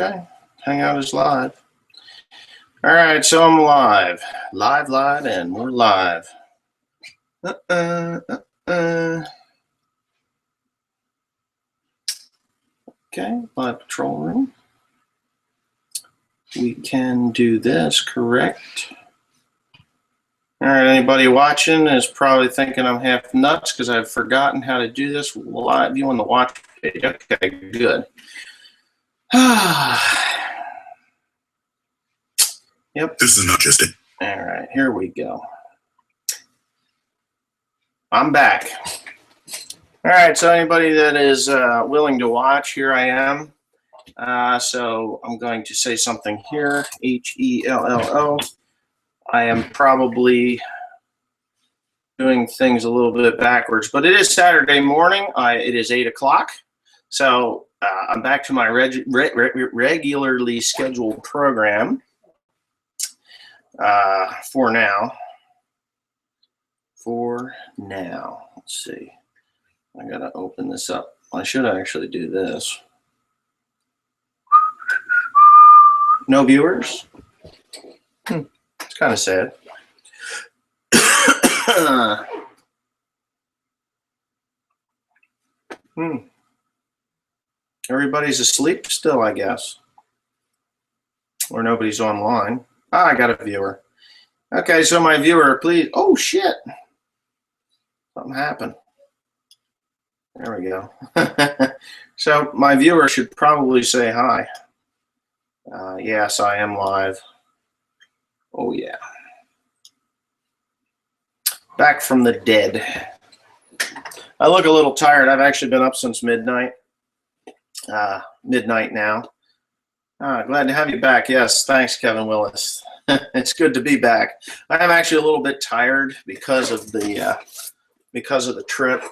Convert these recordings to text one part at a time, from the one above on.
Okay, Hangout is live. All right, so I'm live, and we're live. Okay, live patrol room. We can do this, correct? All right, anybody watching is probably thinking I'm half nuts because I've forgotten how to do this live view on the watch page. Okay, good. Yep. This is not just it. All right, here we go. I'm back. All right, so anybody that is willing to watch, here I am. So I'm going to say something here, H-E-L-L-O. I am probably doing things a little bit backwards, but it is Saturday morning. It is 8 o'clock. So I'm back to my regularly scheduled program for now. Let's see. I gotta open this up. I should actually do this. No viewers? It's kind of sad. Everybody's asleep still, I guess. Or nobody's online. I got a viewer. Okay, so my viewer, please. Oh, shit. Something happened. There we go. So my viewer should probably say hi. Yes, I am live. Oh, yeah. Back from the dead. I look a little tired. I've actually been up since midnight. Midnight now. Glad to have you back. Yes, thanks, Kevin Willis. It's good to be back. I am actually a little bit tired because of the trip.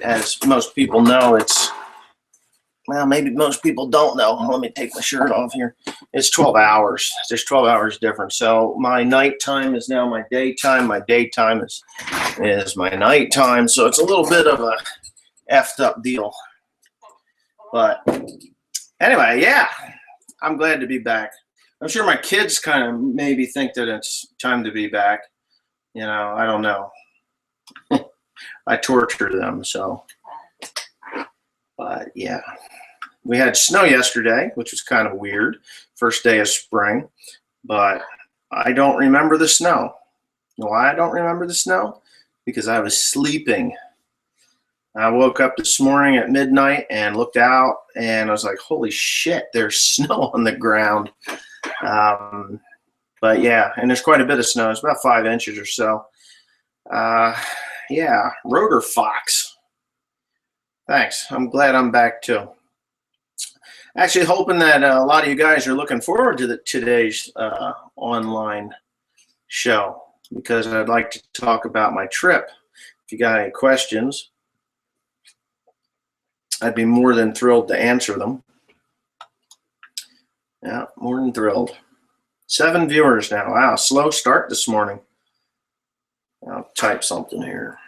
As most people know, well, maybe most people don't know. Let me take my shirt off here. It's 12 hours. There's 12 hours difference. So my nighttime is now my daytime. My daytime is my nighttime. So it's a little bit of a effed up deal. But anyway, yeah, I'm glad to be back. I'm sure my kids kind of maybe think that it's time to be back. You know, I don't know. I torture them, so. But yeah, we had snow yesterday, which was kind of weird. First day of spring, but I don't remember the snow. You know why I don't remember the snow? Because I was sleeping. I woke up this morning at midnight and looked out, and I was like, holy shit, there's snow on the ground. But yeah, and there's quite a bit of snow. It's about 5 inches or so. Yeah, rotor fox. Thanks. I'm glad I'm back too. Actually hoping that a lot of you guys are looking forward to today's online show, because I'd like to talk about my trip. If you got any questions, I'd be more than thrilled to answer them. Yeah, more than thrilled. 7 viewers now. Wow, slow start this morning. I'll type something here.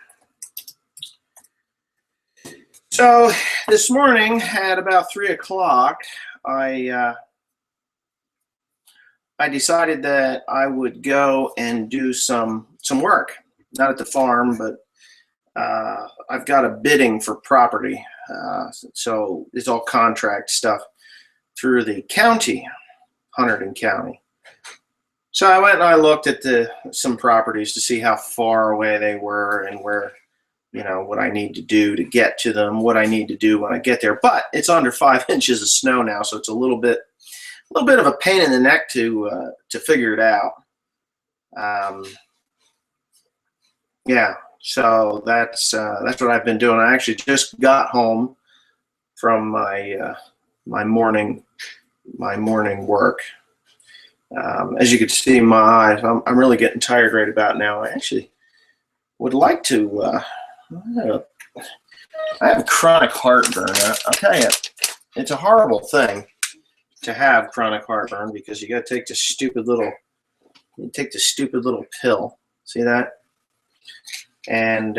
So this morning at about 3 o'clock, I decided that I would go and do some work. Not at the farm, but I've got a bidding for property. So it's all contract stuff through the county, Hunterdon County. So I went and I looked at some properties to see how far away they were and where, you know, what I need to do to get to them, what I need to do when I get there. But it's under 5 inches of snow now, so it's a little bit of a pain in the neck to figure it out. Yeah, so that's what I've been doing. I actually just got home from my morning work. As you can see in my eyes, I'm really getting tired right about now. I actually would like to. I have chronic heartburn. I'll tell you, it's a horrible thing to have chronic heartburn, because you got to take this stupid little pill. See that? And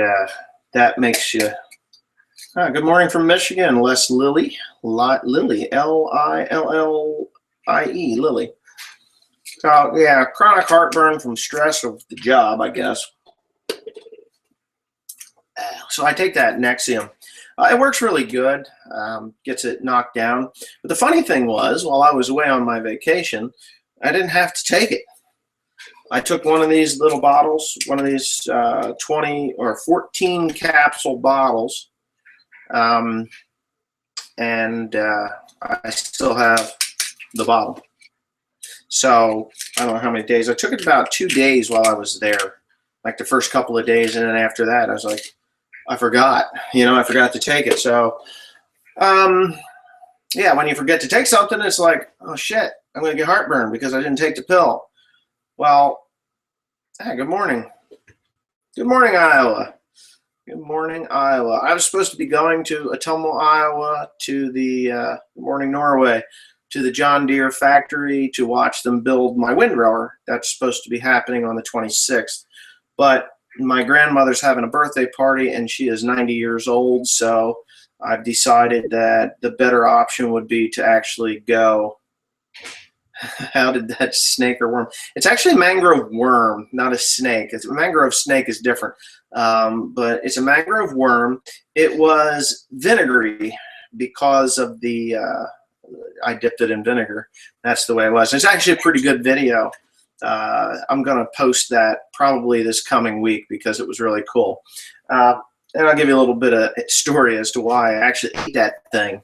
that makes you Good morning from Michigan, Les Lilly. Lilly, Lillie, Lily. So yeah, chronic heartburn from stress of the job, I guess. So I take that Nexium. It works really good, gets it knocked down. But the funny thing was, while I was away on my vacation, I didn't have to take it. I took one of these little bottles, one of these 20 or 14 capsule bottles, and I still have the bottle. So I don't know how many days. I took it about 2 days while I was there, like the first couple of days, and then after that, I was like, I forgot, I forgot to take it. So, yeah, when you forget to take something, it's like, oh shit, I'm going to get heartburn because I didn't take the pill. Well, hey, good morning. Good morning, Iowa. Good morning, Iowa. I was supposed to be going to Atomo, Iowa, to the good morning, Norway, to the John Deere factory to watch them build my windrower. That's supposed to be happening on the 26th. But my grandmother's having a birthday party, and she is 90 years old, so I've decided that the better option would be to actually go. How did that snake or worm? It's actually a mangrove worm, not a snake. It's a mangrove snake is different, but it's a mangrove worm. It was vinegary because of the I dipped it in vinegar. That's the way it was. It's actually a pretty good video. I'm going to post that probably this coming week because it was really cool. And I'll give you a little bit of story as to why I actually ate that thing.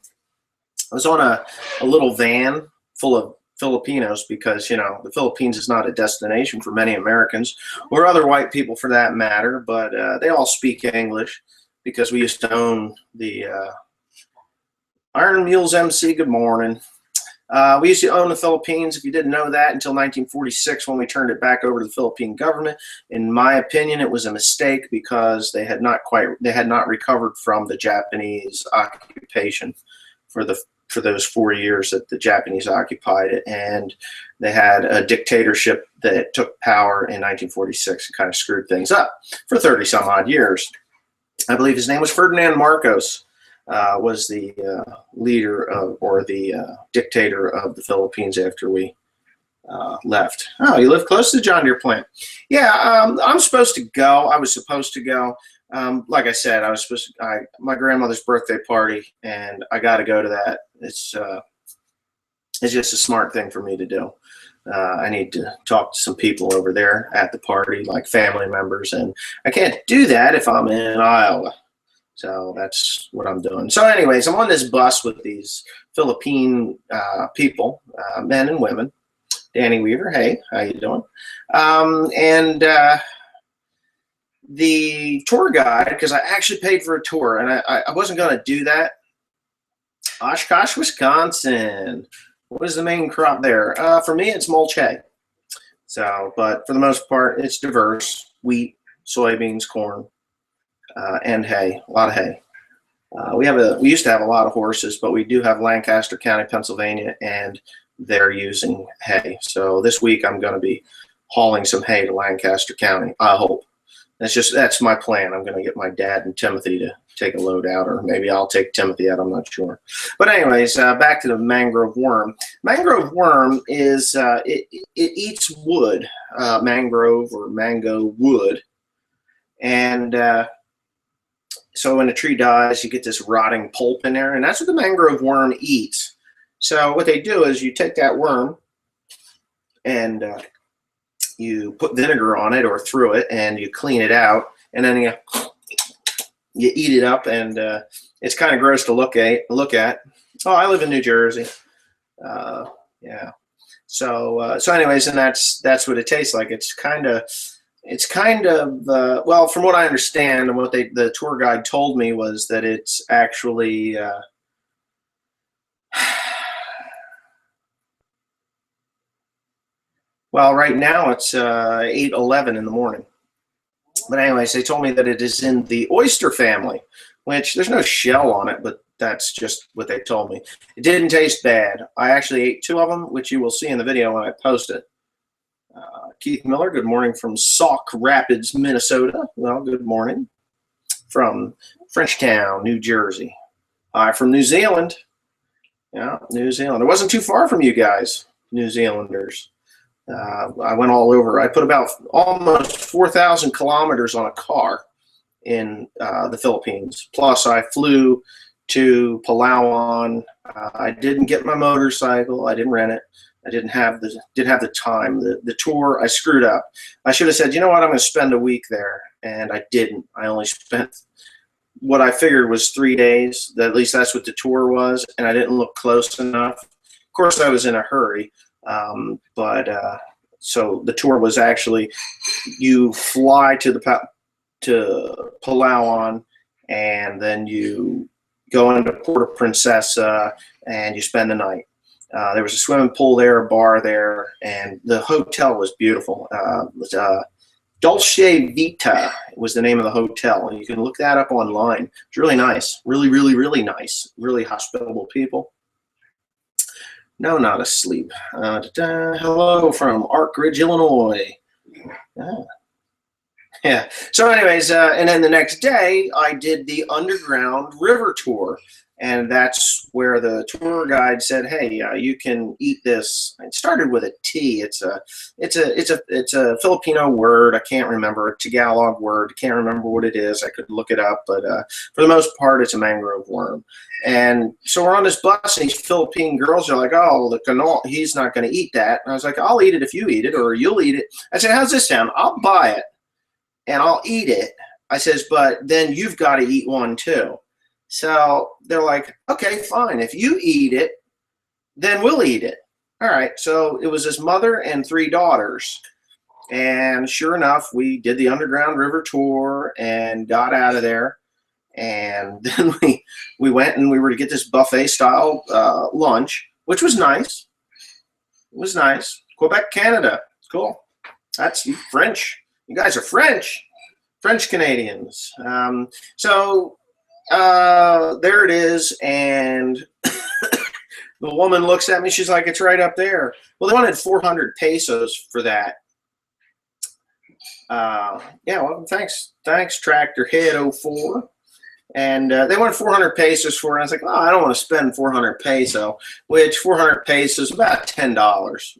I was on a little van full of Filipinos because, the Philippines is not a destination for many Americans or other white people for that matter, but they all speak English because we used to own the Iron Mules MC. Good morning. We used to own the Philippines, if you didn't know that, until 1946 when we turned it back over to the Philippine government. In my opinion, it was a mistake because they had not recovered from the Japanese occupation for those 4 years that the Japanese occupied it, and they had a dictatorship that took power in 1946 and kind of screwed things up for 30 some odd years. I believe his name was Ferdinand Marcos. Was the leader of, or the dictator of the Philippines after we left. Oh, you live close to the John Deere plant. Yeah, I'm supposed to go. I was supposed to go. Like I said, I was supposed to, my grandmother's birthday party, and I got to go to that. It's just a smart thing for me to do. I need to talk to some people over there at the party, like family members, and I can't do that if I'm in Iowa. So that's what I'm doing. So anyways, I'm on this bus with these Philippine people, men and women. Danny Weaver, hey, how you doing? And the tour guide, because I actually paid for a tour, and I wasn't going to do that. Oshkosh, Wisconsin. What is the main crop there? For me, it's mulch hay. So, but for the most part, it's diverse. Wheat, soybeans, corn. And hay, a lot of hay. We used to have a lot of horses, but we do have Lancaster County, Pennsylvania, and they're using hay. So this week I'm going to be hauling some hay to Lancaster County. I hope. That's my plan. I'm going to get my dad and Timothy to take a load out, or maybe I'll take Timothy out. I'm not sure. But anyways, back to the mangrove worm. Mangrove worm is it eats wood, mangrove or mango wood, and so when a tree dies, you get this rotting pulp in there, and that's what the mangrove worm eats. So what they do is you take that worm and you put vinegar on it or through it, and you clean it out, and then you eat it up, and it's kind of gross to look at. Oh, I live in New Jersey. Yeah. So anyways, and that's what it tastes like. It's kind of well, from what I understand and what the tour guide told me was that it's actually well, right now it's 8:11 in the morning. But anyways, they told me that it is in the oyster family, which there's no shell on it, but that's just what they told me. It didn't taste bad. I actually ate 2 of them, which you will see in the video when I post it. Keith Miller, good morning from Sauk Rapids, Minnesota. Well, good morning. from Frenchtown, New Jersey. I'm from New Zealand. Yeah, New Zealand. It wasn't too far from you guys, New Zealanders. I went all over. I put about almost 4,000 kilometers on a car in the Philippines. Plus, I flew to Palawan. I didn't get my motorcycle. I didn't rent it. I didn't have the time. The tour, I screwed up. I should have said, you know what, I'm going to spend a week there, and I didn't. I only spent what I figured was 3 days. At least that's what the tour was, and I didn't look close enough. Of course, I was in a hurry, so the tour was actually you fly to Palawan, and then you go into Puerto Princesa, and you spend the night. There was a swimming pool there, a bar there, and the hotel was beautiful. It was, Dulce Vita was the name of the hotel. You can look that up online. It's really nice. Really, really, really nice. Really hospitable people. No, not asleep. Hello from Ark Ridge, Illinois. Yeah. So anyways, and then the next day, I did the underground river tour. And that's where the tour guide said, "Hey, you can eat this." It started with a T. It's a Filipino word. I can't remember, a Tagalog word. Can't remember what it is. I could look it up, but for the most part, it's a mangrove worm. And so we're on this bus, and these Philippine girls are like, "Oh, the canola, he's not going to eat that." And I was like, "I'll eat it if you eat it, or you'll eat it." I said, "How's this sound? I'll buy it, and I'll eat it." I says, "But then you've got to eat one too." So they're like, "Okay, fine. If you eat it, then we'll eat it." All right. So it was his mother and 3 daughters. And sure enough, we did the Underground River tour and got out of there. And then we went and we were to get this buffet style lunch, which was nice. It was nice. Quebec, Canada. It's cool. That's French. You guys are French. French Canadians. There it is, and the woman looks at me. She's like, "It's right up there." Well, they wanted 400 pesos for that. Yeah, well, thanks, Tractor Head 04. And they wanted 400 pesos for it. And I was like, "Oh, I don't want to spend 400 peso," which 400 pesos is about $10.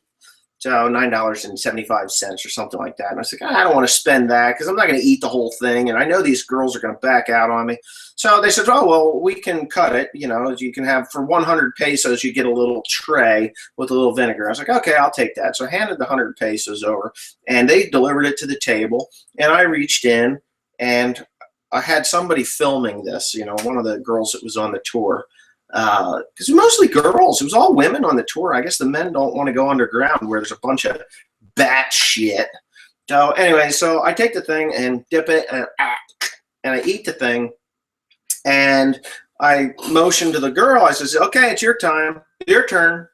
So $9.75 or something like that. And I was like, "I don't want to spend that because I'm not going to eat the whole thing. And I know these girls are going to back out on me." So they said, "Oh, well, we can cut it. You know, you can have for 100 pesos, you get a little tray with a little vinegar." I was like, "Okay, I'll take that." So I handed the 100 pesos over, and they delivered it to the table. And I reached in, and I had somebody filming this, you know, one of the girls that was on the tour. Because mostly girls. It was all women on the tour. I guess the men don't want to go underground where there's a bunch of bat shit. So anyway, so I take the thing and dip it, and I eat the thing. And I motioned to the girl. I says, "Okay, it's your time. Your turn."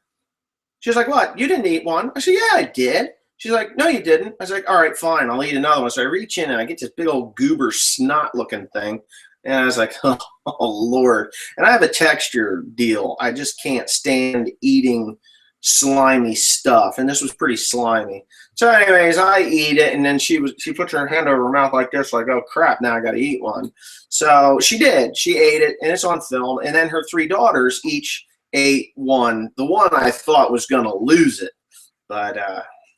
She's like, "What? You didn't eat one?" I said, "Yeah, I did." She's like, "No, you didn't." I was like, "All right, fine. I'll eat another one." So I reach in and I get this big old goober snot looking thing. And I was like, "Oh, Lord." And I have a texture deal. I just can't stand eating slimy stuff. And this was pretty slimy. So anyways, I eat it. And then she puts her hand over her mouth like this, like, "Oh, crap, now I got to eat one." So she did. She ate it, and it's on film. And then her 3 daughters each ate one. The one I thought was going to lose it. But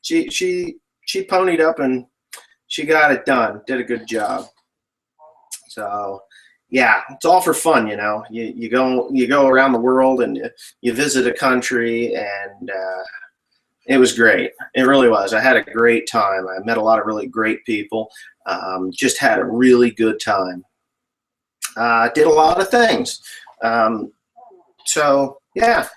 she ponied up, and she got it done. Did a good job. So yeah, it's all for fun, you know. You go around the world, and you visit a country, and it was great. It really was. I had a great time. I met a lot of really great people. Just had a really good time. Did a lot of things. So yeah.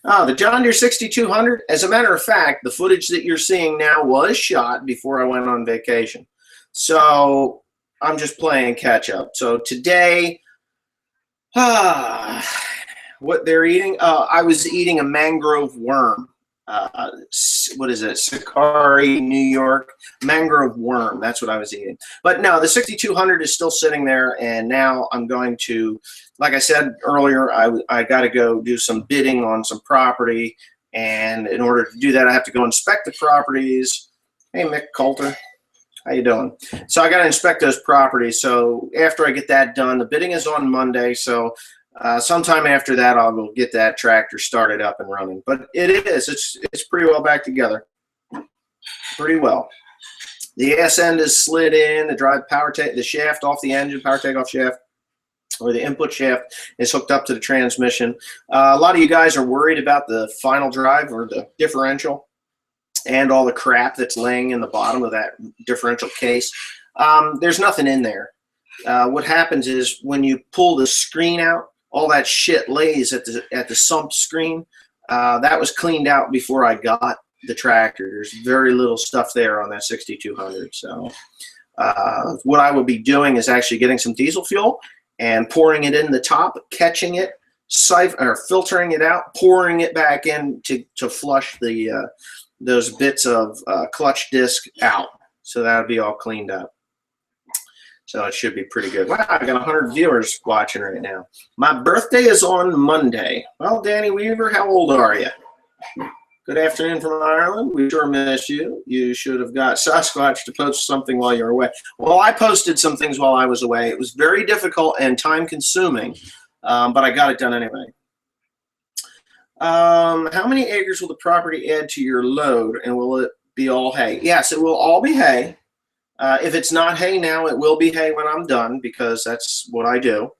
The John Deere 6200. As a matter of fact, the footage that you're seeing now was shot before I went on vacation. So I'm just playing catch up. So today, what they're eating? I was eating a mangrove worm. What is it? Sakari, New York. Mangrove worm. That's what I was eating. But no, the 6200 is still sitting there, and now I'm going to, like I said earlier, I got to go do some bidding on some property, and in order to do that, I have to go inspect the properties. Hey, Mick Coulter. How you doing? So I got to inspect those properties. So after I get that done, the bidding is on Monday. So sometime after that, I'll go get that tractor started up and running. But it's pretty well back together. Pretty well. The ass end is slid in. The drive power take, the shaft off the engine, power takeoff shaft, or the input shaft is hooked up to the transmission. A lot of you guys are worried about the final drive or the differential and all the crap that's laying in the bottom of that differential case. There's nothing in there. What happens is when you pull the screen out, all that shit lays at the sump screen. That was cleaned out before I got the tractor. There's very little stuff there on that 6200. So what I would be doing is actually getting some diesel fuel and pouring it in the top, catching it, filtering it out, pouring it back in to flush those bits of clutch disc out. So that'll be all cleaned up. So it should be pretty good. Wow, I got 100 viewers watching right now. My birthday is on Monday. Well, Danny Weaver, how old are you? Good afternoon from Ireland. We sure miss you. You should have got Sasquatch to post something while you're away. Well, I posted some things while I was away. It was very difficult and time-consuming, but I got it done anyway. How many acres will the property add to your load, and will it be all hay? Yes, it will all be hay. If it's not hay now, it will be hay when I'm done, because that's what I do.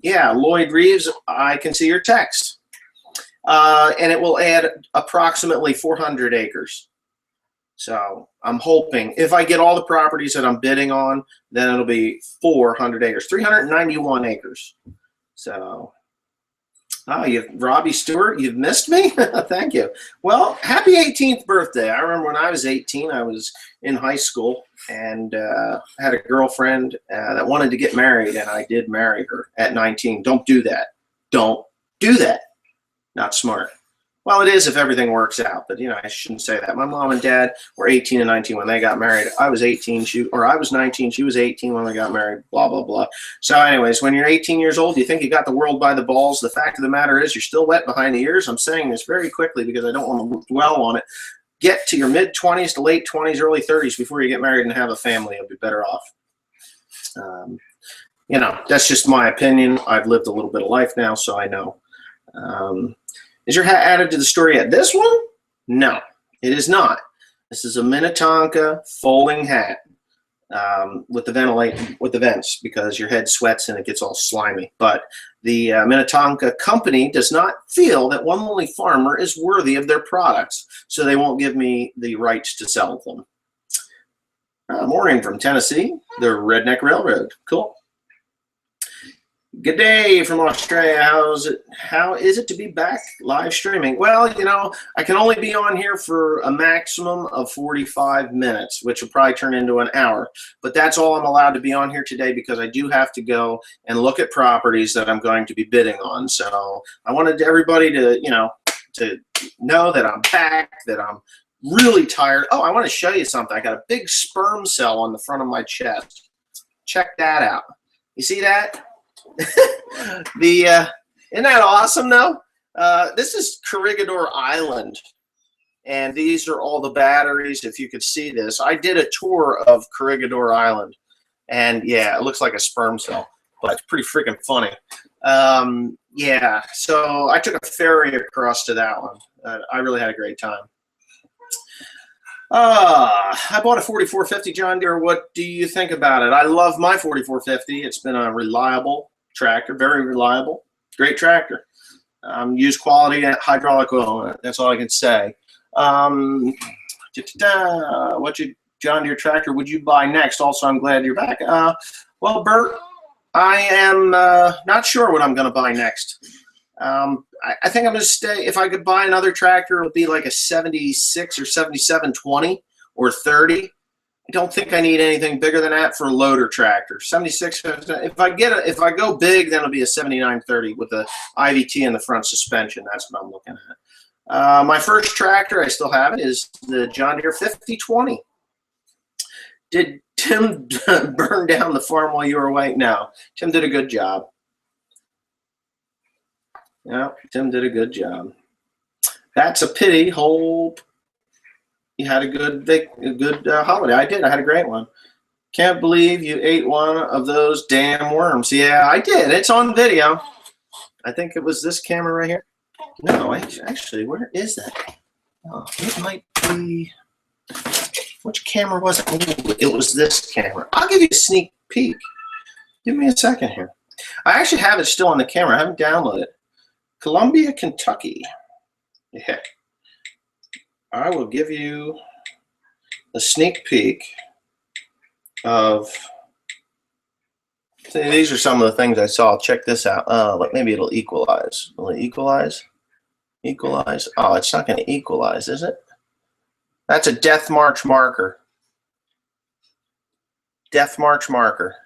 Yeah, Lloyd Reeves, I can see your text. And it will add approximately 400 acres. So I'm hoping if I get all the properties that I'm bidding on, then it'll be 400 acres, 391 acres. So, Robbie Stewart, you've missed me? Thank you. Well, happy 18th birthday. I remember when I was 18, I was in high school and had a girlfriend that wanted to get married, and I did marry her at 19. Don't do that. Don't do that. Not smart. Well, it is if everything works out, but I shouldn't say that. My mom and dad were 18 and 19 when they got married. I was 18, I was 19, she was 18 when they got married, blah, blah, blah. So anyways, when you're 18 years old, you think you got the world by the balls. The fact of the matter is you're still wet behind the ears. I'm saying this very quickly because I don't want to dwell on it. Get to your mid-20s to late 20s, early 30s before you get married and have a family. You'll be better off. That's just my opinion. I've lived a little bit of life now, so I know. Is your hat added to the story yet? This one? No, it is not. This is a Minnetonka folding hat with the vents, because your head sweats and it gets all slimy. But the Minnetonka company does not feel that one lonely farmer is worthy of their products, so they won't give me the rights to sell them. Maureen from Tennessee, the Redneck Railroad. Cool. Good day from Australia. How is it to be back live streaming? Well, I can only be on here for a maximum of 45 minutes, which will probably turn into an hour. But that's all I'm allowed to be on here today, because I do have to go and look at properties that I'm going to be bidding on. So I wanted everybody to, to know that I'm back, that I'm really tired. Oh, I want to show you something. I got a big sperm cell on the front of my chest. Check that out. You see that? Isn't that awesome though? This is Corregidor Island, and these are all the batteries. If you could see this, I did a tour of Corregidor Island, and yeah, it looks like a sperm cell, but it's pretty freaking funny. Yeah, so I took a ferry across to that one. I really had a great time. I bought a 4450 John Deere. What do you think about it? I love my 4450. It's been a reliable tractor, very reliable, great tractor. Use quality hydraulic oil. That's all I can say. What John Deere tractor would you buy next? Also, I'm glad you're back. Well, Bert, I am not sure what I'm going to buy next. I think I'm going to stay. If I could buy another tractor, it would be like a 76 or 7720 or 30. I don't think I need anything bigger than that for a loader tractor. 76. If I go big, then it'll be a 7930 with the IVT in the front suspension. That's what I'm looking at. My first tractor, I still have it, is the John Deere 5020. Did Tim burn down the farm while you were away? No, Tim did a good job. Yeah, Tim did a good job. That's a pity. Hope you had a good holiday. I did. I had a great one. Can't believe you ate one of those damn worms. Yeah, I did. It's on video. I think it was this camera right here. No, actually, where is that? Oh, it might be. Which camera was it? Ooh, it was this camera. I'll give you a sneak peek. Give me a second here. I actually have it still on the camera. I haven't downloaded it. Columbia, Kentucky. Yeah. I will give you a sneak peek of. See, these are some of the things I saw. Check this out. Maybe it'll equalize. Will it equalize? Equalize. Oh, it's not going to equalize, is it? That's a Death March marker. Death March marker.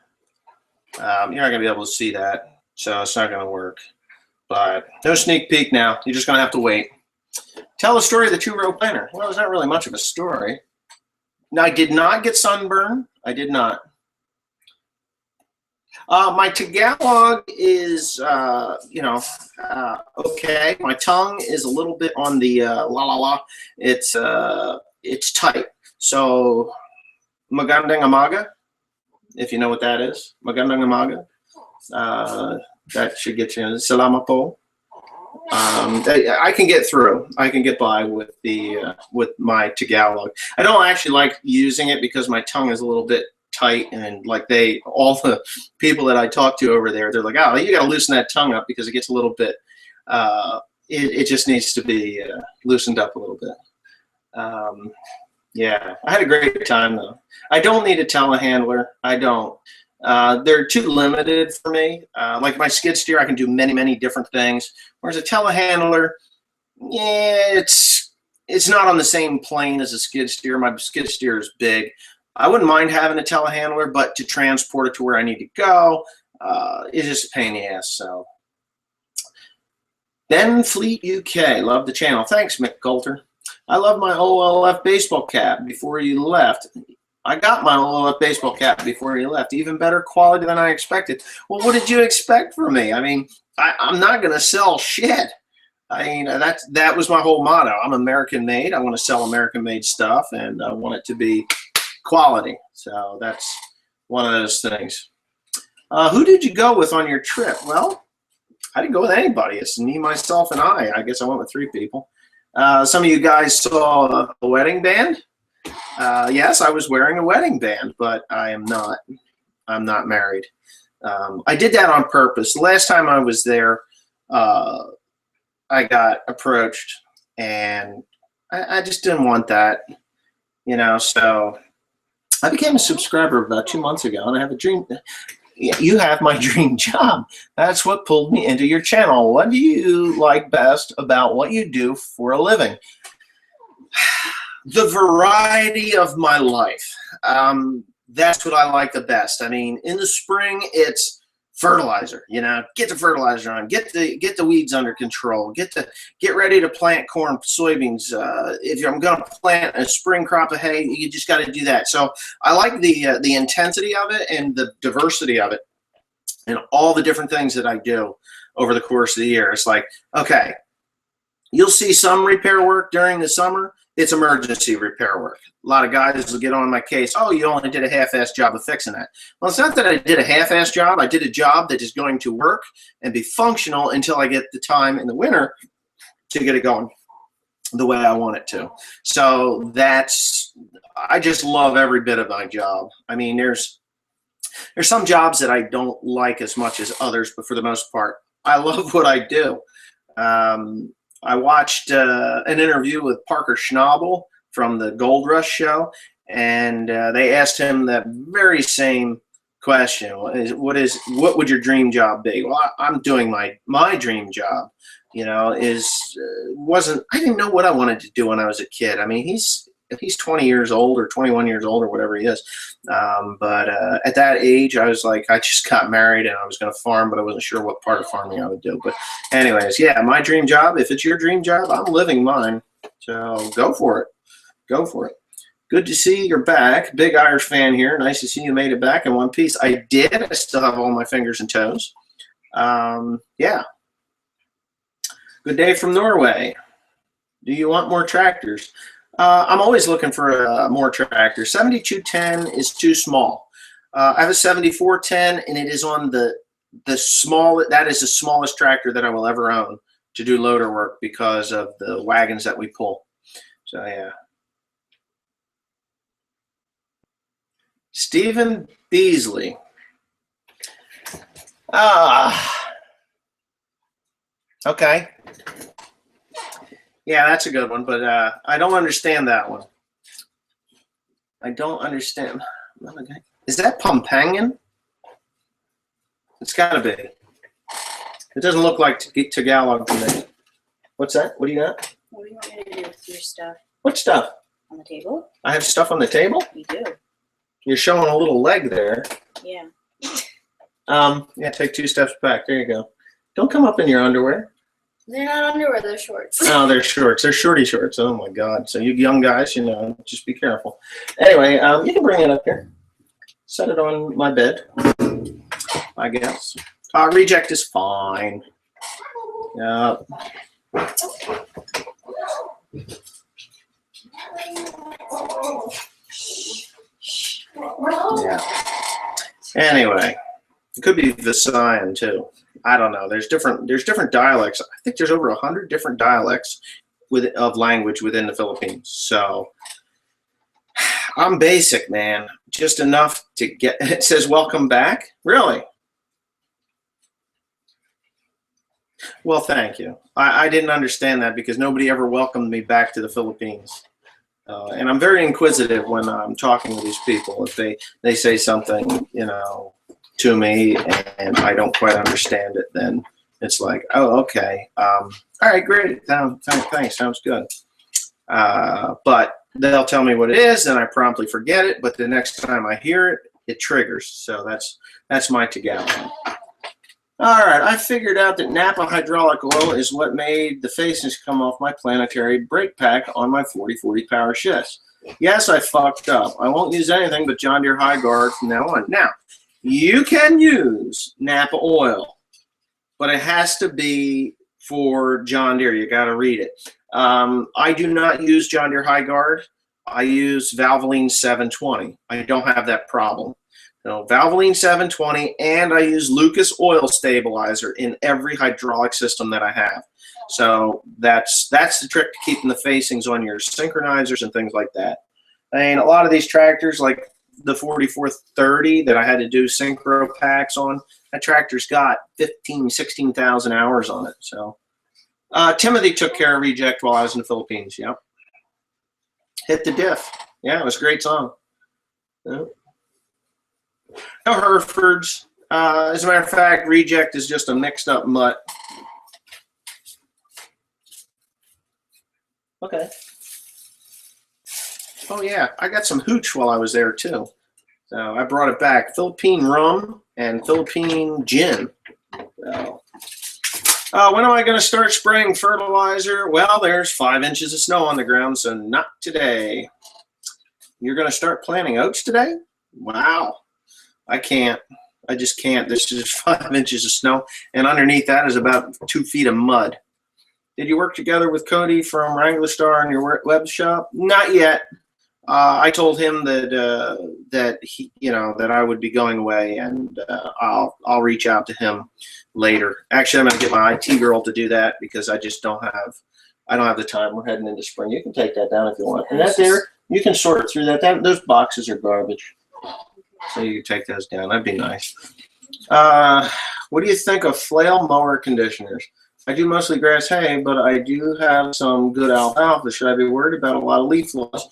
You're not going to be able to see that, so it's not going to work. But no sneak peek now. You're just going to have to wait. Tell the story of the two-row planter. Well, there's not really much of a story. Now, I did not get sunburn. I did not. My Tagalog is, okay. My tongue is a little bit on the la la la. It's tight. So, magandang umaga, if you know what that is. Magandang umaga. That should get you. Salamat po. I can get through. I can get by with with my Tagalog. I don't actually like using it because my tongue is a little bit tight, and like all the people that I talk to over there, they're like, oh, you got to loosen that tongue up because it gets a little bit. It just needs to be loosened up a little bit. Yeah, I had a great time though. I don't need a telehandler. I don't. They're too limited for me. Like my skid steer, I can do many different things. Whereas a telehandler, yeah, it's not on the same plane as a skid steer. My skid steer is big. I wouldn't mind having a telehandler, but to transport it to where I need to go, it's just a pain in the ass. So, Ben Fleet UK, love the channel. Thanks, Mick Coulter. I love my OLF baseball cap before you left. I got my OLF baseball cap before you left. Even better quality than I expected. Well, what did you expect from me? I mean, I'm not going to sell shit. I mean, that was my whole motto. I'm American made. I want to sell American made stuff, and I want it to be quality. So that's one of those things. Who did you go with on your trip? Well, I didn't go with anybody. It's me, myself, and I. I guess I went with 3 people. Some of you guys saw a wedding band. Yes, I was wearing a wedding band, but I'm not married. I did that on purpose. The last time I was there, I got approached, and I just didn't want that, so I became a subscriber about 2 months ago, and I have a dream. You have my dream job. That's what pulled me into your channel. What do you like best about what you do for a living? The variety of my life. That's what I like the best. I mean, in the spring, it's fertilizer. Get the fertilizer on. Get the weeds under control. Get ready to plant corn, soybeans. If I'm going to plant a spring crop of hay, you just got to do that. So I like the intensity of it and the diversity of it, and all the different things that I do over the course of the year. It's like, okay, you'll see some repair work during the summer. It's emergency repair work. A lot of guys will get on my case. Oh, you only did a half-assed job of fixing that. Well, it's not that I did a half-assed job. I did a job that is going to work and be functional until I get the time in the winter to get it going the way I want it to. So I just love every bit of my job. I mean, there's some jobs that I don't like as much as others, but for the most part, I love what I do. I watched an interview with Parker Schnabel from the Gold Rush show, and they asked him that very same question. What would your dream job be? Well, I'm doing my dream job. I didn't know what I wanted to do when I was a kid. I mean, he's 20 years old or 21 years old or whatever he is. But at that age, I was like, I just got married and I was going to farm, but I wasn't sure what part of farming I would do. But anyways, yeah, my dream job, if it's your dream job, I'm living mine. So go for it. Go for it. Good to see you're back. Big Irish fan here. Nice to see you made it back in one piece. I did. I still have all my fingers and toes. Yeah. Good day from Norway. Do you want more tractors? I'm always looking for more tractors. 7210 is too small. I have a 7410, and it is on the small. That is the smallest tractor that I will ever own to do loader work because of the wagons that we pull. So yeah. Stephen Beasley. Okay. Yeah, that's a good one, but I don't understand that one. I don't understand. Is that Pompanian? It's got to be. It doesn't look like Tagalog to me. What's that? What do you got? What do you want me to do with your stuff? What stuff? On the table? I have stuff on the table? You do. You're showing a little leg there. Yeah. Yeah, take 2 steps back. There you go. Don't come up in your underwear. They're not underwear, they're shorts. Oh, they're shorts. They're shorty shorts. Oh my God. So you young guys, you know, just be careful. Anyway, you can bring it up here. Set it on my bed, I guess. Reject is fine. Yeah. Yeah. Anyway, it could be Visayan too. I don't know. There's different dialects. I think there's over 100 different dialects of language within the Philippines. So I'm basic, man. Just enough to get. It says welcome back. Really? Well, thank you. I didn't understand that because nobody ever welcomed me back to the Philippines. And I'm very inquisitive when I'm talking to these people. If they say something, you know, to me and I don't quite understand it, then it's like, oh, okay. All right, great. Thanks. Sounds good. But they'll tell me what it is, and I promptly forget it. But the next time I hear it, it triggers. So that's my Tagalog. All right, I figured out that Napa hydraulic oil is what made the facings come off my planetary brake pack on my 4040 power shifts. Yes, I fucked up. I won't use anything but John Deere High Guard from now on. Now, you can use Napa oil, but it has to be for John Deere. You got to read it. I do not use John Deere High Guard. I use Valvoline 720. I don't have that problem. No, Valvoline 720, and I use Lucas Oil Stabilizer in every hydraulic system that I have. So that's the trick to keeping the facings on your synchronizers and things like that. I mean, a lot of these tractors, like the 4430 that I had to do synchro packs on, that tractor's got 16,000 hours on it. So Timothy took care of Reject while I was in the Philippines. Yep. Hit the diff. Yeah, it was a great song. Yep. No Herefords. As a matter of fact, Reject is just a mixed up mutt. Okay. Oh yeah, I got some hooch while I was there too. So I brought it back. Philippine rum and Philippine gin. So, when am I going to start spraying fertilizer? Well, there's 5 inches of snow on the ground, so not today. You're going to start planting oats today? Wow. I can't. I just can't. There's just 5 inches of snow, and underneath that is about 2 feet of mud. Did you work together with Cody from Wrangler Star in your web shop? Not yet. I told him that he, that I would be going away, and I'll reach out to him later. Actually, I'm going to get my IT girl to do that because I just don't have the time. We're heading into spring. You can take that down if you want. And that there, you can sort through that. Those boxes are garbage. So you can take those down. That'd be nice. What do you think of flail mower conditioners? I do mostly grass hay, but I do have some good alfalfa. Should I be worried about a lot of leaf loss?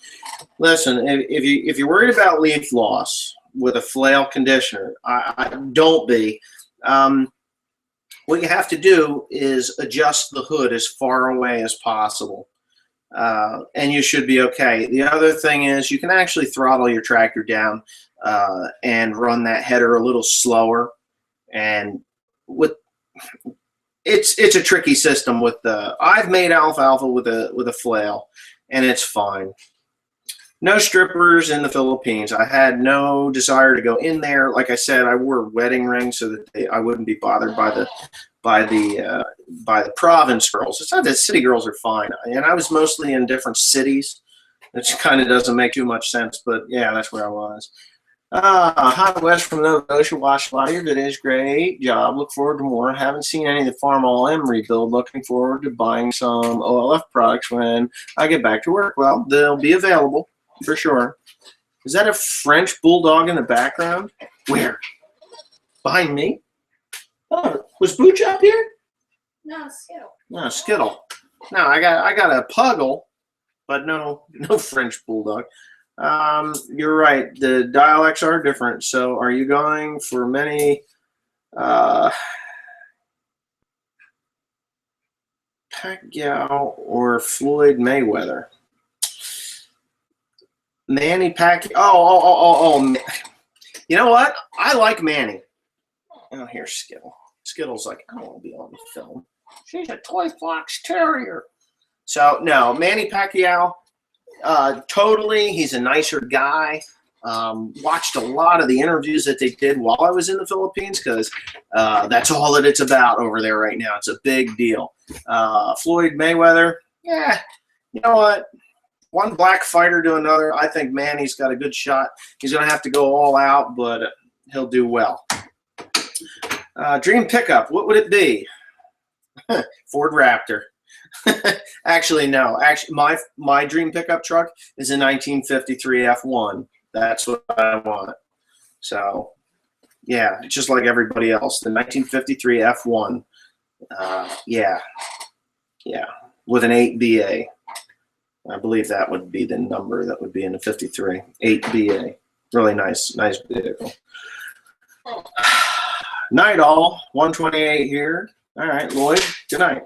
Listen, if you're worried about leaf loss with a flail conditioner, I don't be. What you have to do is adjust the hood as far away as possible. And you should be okay. The other thing is you can actually throttle your tractor down and run that header a little slower. And it's a tricky system with I've made alfalfa with a flail, and it's fine. No strippers in the Philippines. I had no desire to go in there. Like I said, I wore wedding rings so that I wouldn't be bothered by the province girls. It's not that city girls are fine, and I was mostly in different cities. which kind of doesn't make too much sense, but yeah, that's where I was. Hi, Wes from Nova Scotia. Watched a lot of your videos. Great job. Look forward to more. Haven't seen any of the Farm All M rebuild. Looking forward to buying some OLF products when I get back to work. Well, they'll be available for sure. Is that a French bulldog in the background? Where? Behind me? Oh, was Booch up here? No, Skittle. No, Skittle. No, I got a Puggle, but no French bulldog. You're right. The dialects are different. So, are you going for many? Pacquiao or Floyd Mayweather? Manny Pacquiao. Oh. You know what? I like Manny. Oh, here's Skittle. Skittle's like, I don't want to be on the film. She's a toy fox terrier. So, no, Manny Pacquiao. Totally, he's a nicer guy. Watched a lot of the interviews that they did while I was in the Philippines because that's all that it's about over there right now. It's a big deal. Floyd Mayweather, yeah, you know what? One black fighter to another. I think Manny's got a good shot. He's going to have to go all out, but he'll do well. Dream pickup, what would it be? Ford Raptor. Actually, no. Actually, my dream pickup truck is a 1953 F1. That's what I want. So, yeah, just like everybody else, the 1953 F1. Yeah, with an 8BA. I believe that would be the number that would be in the 53. 8BA. Really nice vehicle. Night all. 128 here. All right, Lloyd. Good night.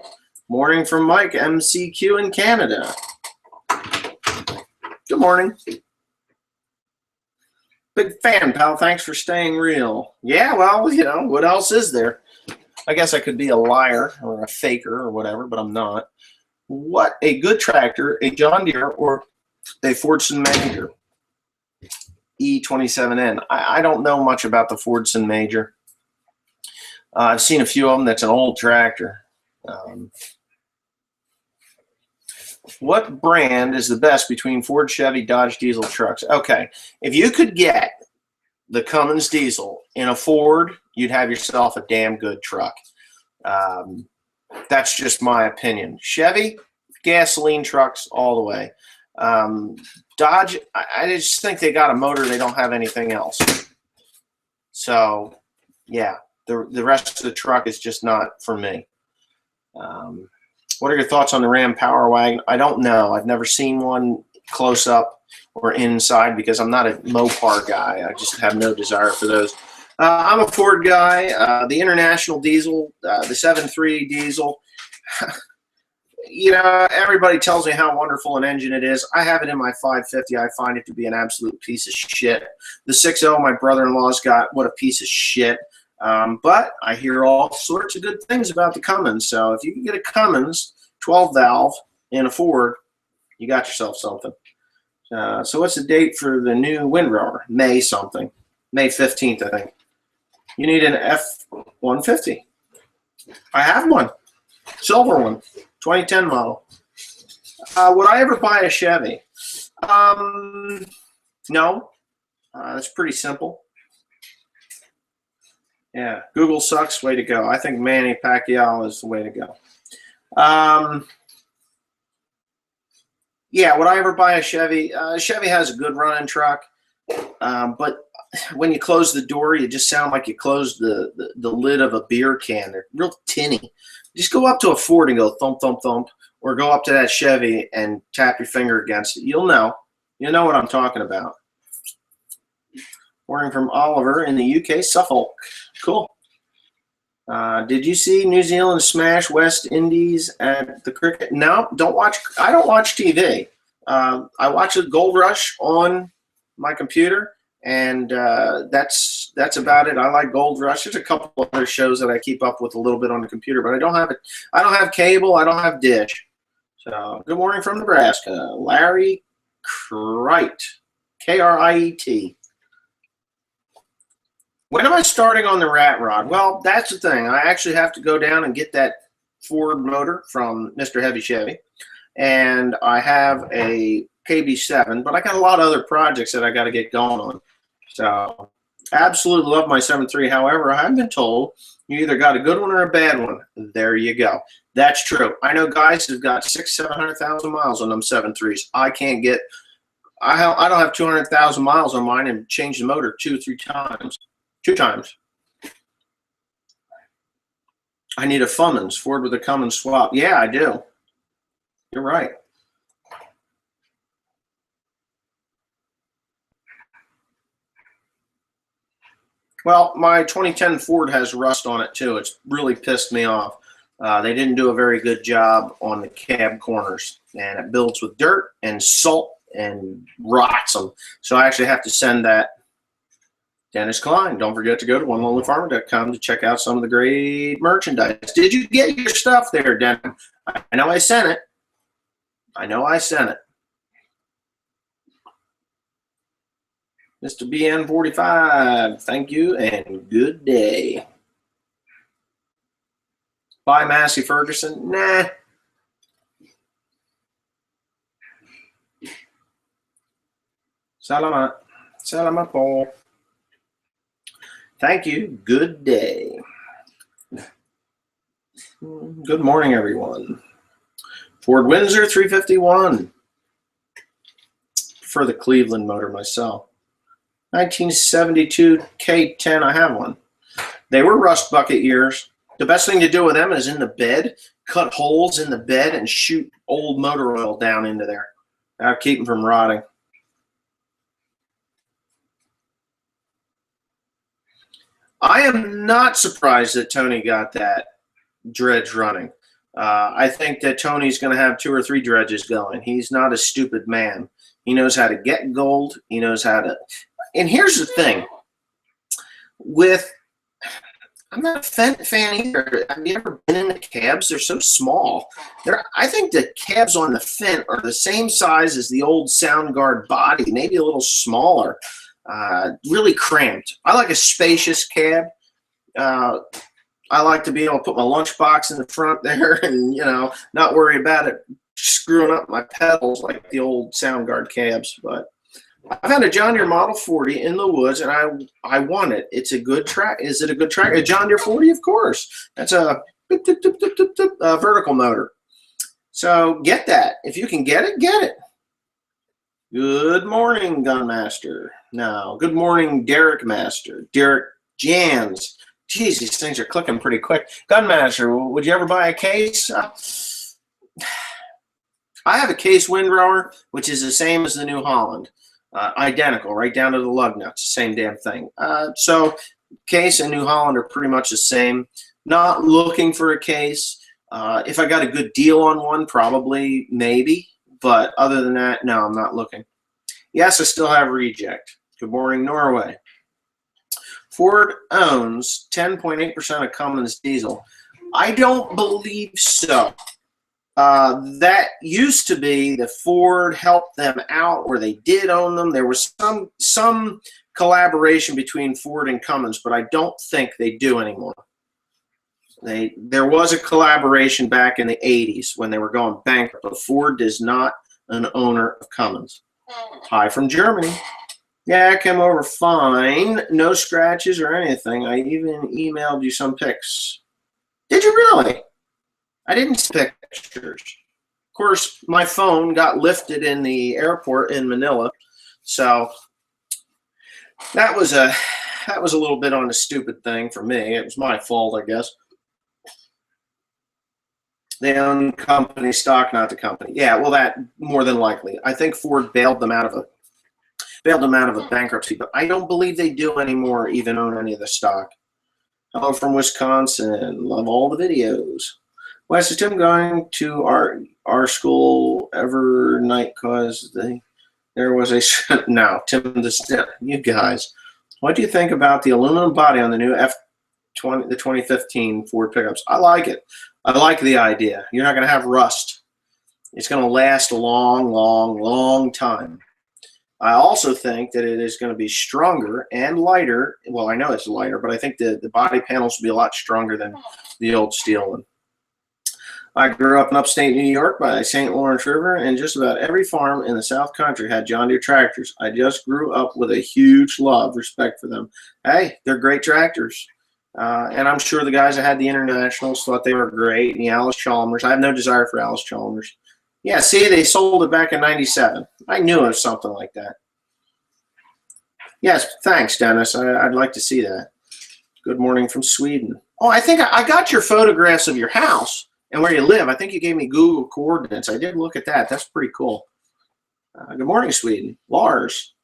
Morning from Mike, MCQ in Canada. Good morning. Big fan, pal. Thanks for staying real. Yeah, well, you know, what else is there? I guess I could be a liar or a faker or whatever, but I'm not. What a good tractor, a John Deere or a Fordson Major E27N. I don't know much about the Fordson Major. I've seen a few of them. That's an old tractor. What brand is the best between Ford, Chevy, Dodge diesel trucks? Okay, if you could get the Cummins diesel in a Ford, you'd have yourself a damn good truck. That's just my opinion. Chevy, gasoline trucks all the way. Dodge, I just think they got a motor. They don't have anything else. So, yeah, the rest of the truck is just not for me. What are your thoughts on the Ram Power Wagon? I don't know. I've never seen one close up or inside because I'm not a Mopar guy. I just have no desire for those. I'm a Ford guy. The International diesel, the 7.3 diesel. You know, everybody tells me how wonderful an engine it is. I have it in my 550. I find it to be an absolute piece of shit. The 6.0 my brother-in-law's got, what a piece of shit. But I hear all sorts of good things about the Cummins. So if you can get a Cummins 12 valve in a Ford, you got yourself something. So what's the date for the new windrower? May something. May 15th, I think. You need an F-150. I have one. Silver one. 2010 model. Would I ever buy a Chevy? No. That's pretty simple. Yeah, Google sucks. Way to go. I think Manny Pacquiao is the way to go. Yeah, would I ever buy a Chevy? Chevy has a good running truck, but when you close the door, you just sound like you closed the lid of a beer can. They're real tinny. Just go up to a Ford and go thump, thump, thump, or go up to that Chevy and tap your finger against it. You'll know. You'll know what I'm talking about. Ordering from Oliver in the UK, Suffolk. Cool. Did you see New Zealand smash West Indies at the cricket? No, don't watch. I don't watch TV. I watch the Gold Rush on my computer, and that's about it. I like Gold Rush. There's a couple other shows that I keep up with a little bit on the computer, but I don't have it. I don't have cable. I don't have Dish. So good morning from Nebraska, Larry Kriet, Kriet. When am I starting on the rat rod? Well, that's the thing. I actually have to go down and get that Ford motor from Mr. Heavy Chevy. And I have a KB7, but I got a lot of other projects that I got to get going on. So absolutely love my 7.3. However, I have been told you either got a good one or a bad one. There you go. That's true. I know guys who've got 600,000-700,000 miles on them 7.3s. I can't get. I don't have 200,000 miles on mine and change the motor 2 or 3 times. 2 times. I need a Cummins, Ford with a Cummins swap. Yeah, I do. You're right. Well, my 2010 Ford has rust on it too. It's really pissed me off. They didn't do a very good job on the cab corners, and it builds with dirt and salt and rots them. So I actually have to send that. Dennis Klein. Don't forget to go to onelonelyfarmer.com to check out some of the great merchandise. Did you get your stuff there, Dennis? I know I sent it. I know I sent it. Mr. BN45, thank you and good day. Bye, Massey Ferguson. Nah. Salamat. Salamat po. Thank you. Good day. Good morning, everyone. Ford Windsor 351. For the Cleveland motor myself. 1972 K10, I have one. They were rust bucket years. The best thing to do with them is in the bed, cut holes in the bed and shoot old motor oil down into there. That'll keep them from rotting. I am not surprised that Tony got that dredge running. I think that Tony's going to have 2 or 3 dredges going. He's not a stupid man. He knows how to get gold. He knows how to. And here's the thing. I'm not a Fendt fan either. Have you ever been in the cabs? They're so small. I think the cabs on the Fendt are the same size as the old Soundguard body, maybe a little smaller. Really cramped. I like a spacious cab. I like to be able to put my lunchbox in the front there and, not worry about it screwing up my pedals like the old Soundguard cabs. But I've had a John Deere Model 40 in the woods, and I want it. It's a good track. Is it a good track? A John Deere 40, of course. That's a vertical motor. So get that. If you can get it, get it. Good morning, Gunmaster. No, good morning, Derek Master. Derek Jans. Geez, these things are clicking pretty quick. Gunmaster, would you ever buy a case? I have a case windrower, which is the same as the New Holland. Identical, right down to the lug nuts, same damn thing. So case and New Holland are pretty much the same. Not looking for a case. If I got a good deal on one, probably, maybe. But other than that, no, I'm not looking. Yes, I still have reject. Good morning, Norway. Ford owns 10.8% of Cummins diesel. I don't believe so. That used to be that Ford helped them out, or they did own them. There was some collaboration between Ford and Cummins, but I don't think they do anymore. There was a collaboration back in the 80s when they were going bankrupt, but Ford is not an owner of Cummins. Hi from Germany. Yeah, I came over fine. No scratches or anything. I even emailed you some pics. Did you really? I didn't see pictures. Of course, my phone got lifted in the airport in Manila, so that was a little bit on a stupid thing for me. It was my fault, I guess. They own company stock, not the company. Yeah, well, that more than likely. I think Ford bailed them out of a bankruptcy, but I don't believe they do anymore, even own any of the stock. Hello from Wisconsin. Love all the videos. Wes, is Tim going to our school every night because there was a no, Tim, you guys. What do you think about the aluminum body on the new F20, the 2015 Ford pickups? I like it. I like the idea. You're not going to have rust. It's going to last a long, long, long time. I also think that it is going to be stronger and lighter. Well, I know it's lighter, but I think the body panels will be a lot stronger than the old steel one. I grew up in upstate New York by the St. Lawrence River, and just about every farm in the South Country had John Deere tractors. I just grew up with a huge respect for them. Hey, they're great tractors. And I'm sure the guys that had the Internationals thought they were great, and the Alice Chalmers. I have no desire for Alice Chalmers. Yeah, see, they sold it back in '97. I knew it was something like that. Yes, thanks, Dennis. I'd like to see that. Good morning from Sweden. Oh, I think I got your photographs of your house and where you live. I think you gave me Google coordinates. I did look at that. That's pretty cool. Good morning, Sweden. Lars,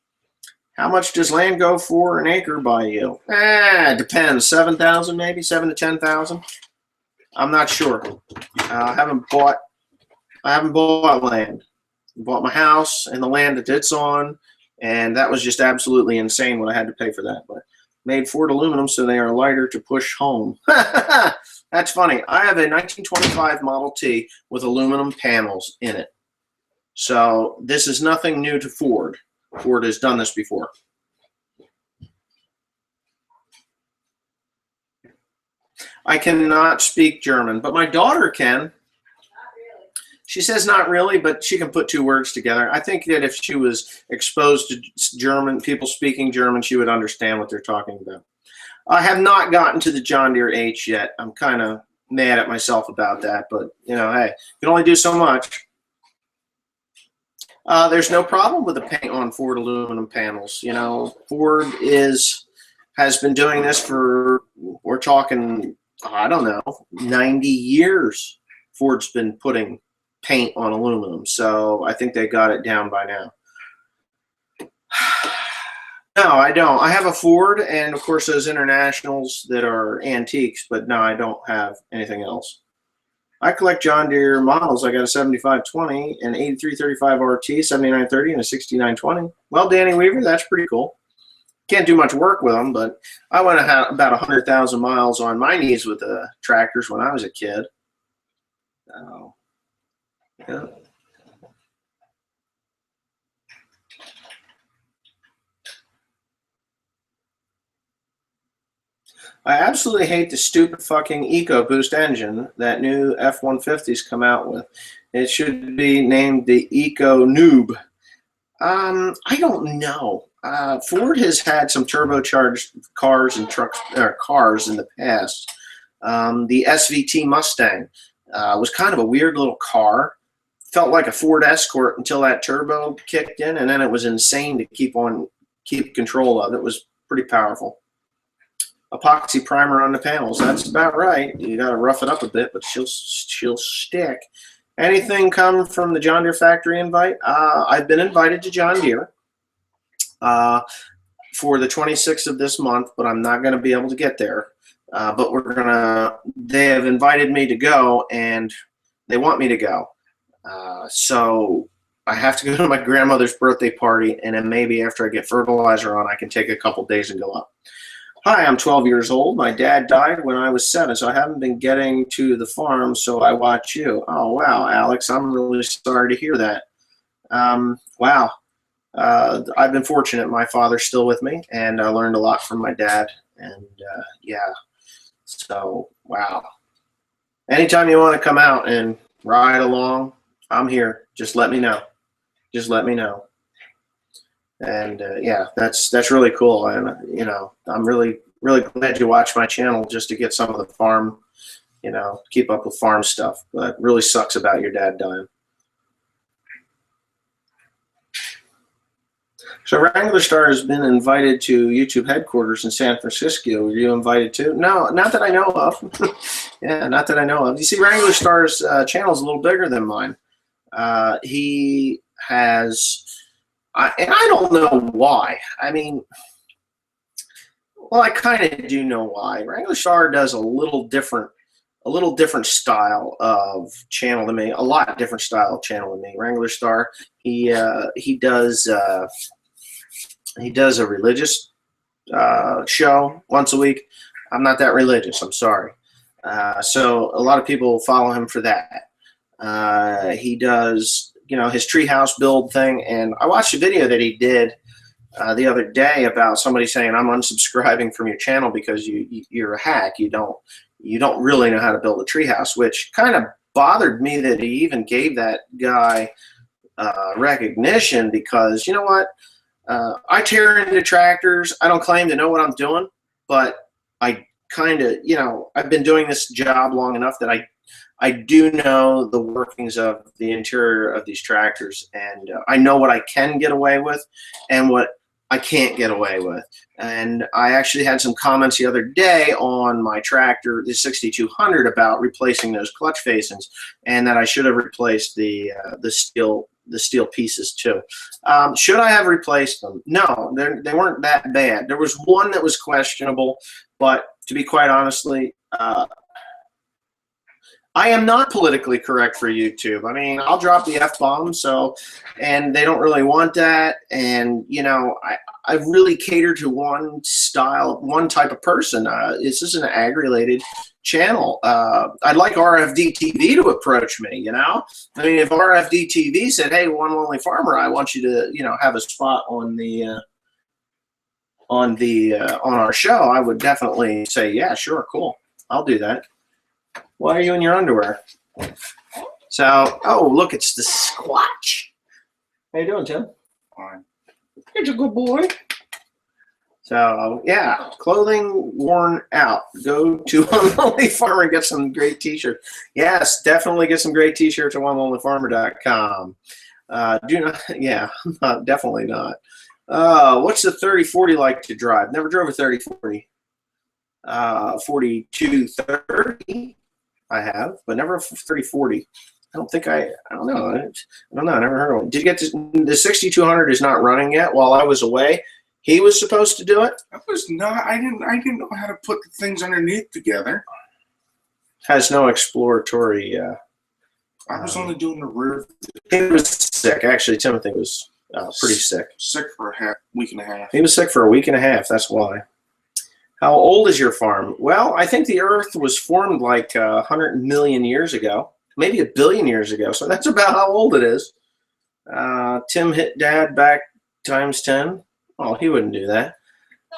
how much does land go for an acre by you? It depends. 7,000 maybe, 7 to 10,000. I'm not sure. I haven't bought land. I bought my house and the land that it's on, and that was just absolutely insane what I had to pay for that. But made Ford aluminum so they are lighter to push home. That's funny. I have a 1925 Model T with aluminum panels in it. So this is nothing new to Ford. Ford has done this before. I cannot speak German, but my daughter can. She says not really, but she can put two words together. I think that if she was exposed to German, people speaking German, she would understand what they're talking about. I have not gotten to the John Deere H yet. I'm kind of mad at myself about that, but you know, hey, you can only do so much. There's no problem with the paint on Ford aluminum panels. You know, Ford has been doing this for, we're talking, I don't know, 90 years. Ford's been putting paint on aluminum, so I think they got it down by now. No, I don't. I have a Ford and of course those Internationals that are antiques, but no, I don't have anything else. I collect John Deere models. I got a 7520, an 8335 RT, 7930, and a 6920. Well, Danny Weaver, that's pretty cool. Can't do much work with them, but I went about 100,000 miles on my knees with the tractors when I was a kid. Yeah. I absolutely hate the stupid fucking EcoBoost engine that new F-150s come out with. It should be named the Eco Noob. I don't know. Ford has had some turbocharged cars and trucks, or cars in the past. The SVT Mustang was kind of a weird little car. Felt like a Ford Escort until that turbo kicked in, and then it was insane to keep control of. It was pretty powerful. Epoxy primer on the panels. That's about right. You got to rough it up a bit, but she'll stick. Anything come from the John Deere factory invite? I've been invited to John Deere for the 26th of this month, but I'm not going to be able to get there. But they have invited me to go, and they want me to go. So I have to go to my grandmother's birthday party, and then maybe after I get fertilizer on, I can take a couple days and go up. Hi, I'm 12 years old. My dad died when I was 7, so I haven't been getting to the farm, so I watch you. Oh, wow, Alex, I'm really sorry to hear that. Wow. I've been fortunate. My father's still with me, and I learned a lot from my dad, and yeah. So, wow. Anytime you want to come out and ride along, I'm here. Just let me know. Just let me know. And yeah, that's really cool. And you know, I'm really glad you watch my channel just to get some of the farm, you know, keep up with farm stuff. But it really sucks about your dad dying. So Wrangler Star has been invited to YouTube headquarters in San Francisco. Were you invited to? No, not that I know of. Yeah, not that I know of. You see, Wrangler Star's channel is a little bigger than mine. He has, and I don't know why. I mean, well, I kind of do know why. Wrangler Star does a little different style of channel than me. A lot different style of channel than me. Wrangler Star, he does a religious show once a week. I'm not that religious. I'm sorry. So a lot of people follow him for that. He does, you know, his treehouse build thing, and I watched a video that he did the other day about somebody saying, "I'm unsubscribing from your channel because you're a hack. You don't really know how to build a treehouse," which kind of bothered me that he even gave that guy recognition, because you know what? I tear into tractors. I don't claim to know what I'm doing, but I kind of, I've been doing this job long enough that I do know the workings of the interior of these tractors, and I know what I can get away with and what I can't get away with. And I actually had some comments the other day on my tractor, the 6200, about replacing those clutch facings, and that I should have replaced the steel pieces too. Should I have replaced them? No, they weren't that bad. There was one that was questionable, but to be quite honestly, I am not politically correct for YouTube. I mean, I'll drop the F-bomb, and they don't really want that. And, I really cater to one style, one type of person. This is an ag-related channel. I'd like RFD TV to approach me, I mean, if RFD TV said, hey, One Lonely Farmer, I want you to, have a spot on on our show, I would definitely say, yeah, sure, cool. I'll do that. Why are you in your underwear? So, oh, look, it's the Squatch. How you doing, Tim? Fine. You're a good boy. So, yeah, clothing worn out. Go to One Lonely Farmer and get some great t-shirts. Yes, definitely get some great t-shirts at OneLonelyFarmer.com. Do not, yeah, definitely not. What's the 3040 like to drive? Never drove a 3040. 4230. I have, but never a 3040. I don't know. I never heard of one. Did you get the 6200 is not running yet while I was away? He was supposed to do it? I was not. I didn't know how to put the things underneath together. Has no exploratory. I was only doing the rear. He was sick. Actually, Timothy was pretty sick. Sick for a week and a half. He was sick for a week and a half. That's why. How old is your farm? Well, I think the Earth was formed like 100 million years ago, maybe 1 billion years ago. So that's about how old it is. Tim hit Dad back times 10. Oh, he wouldn't do that.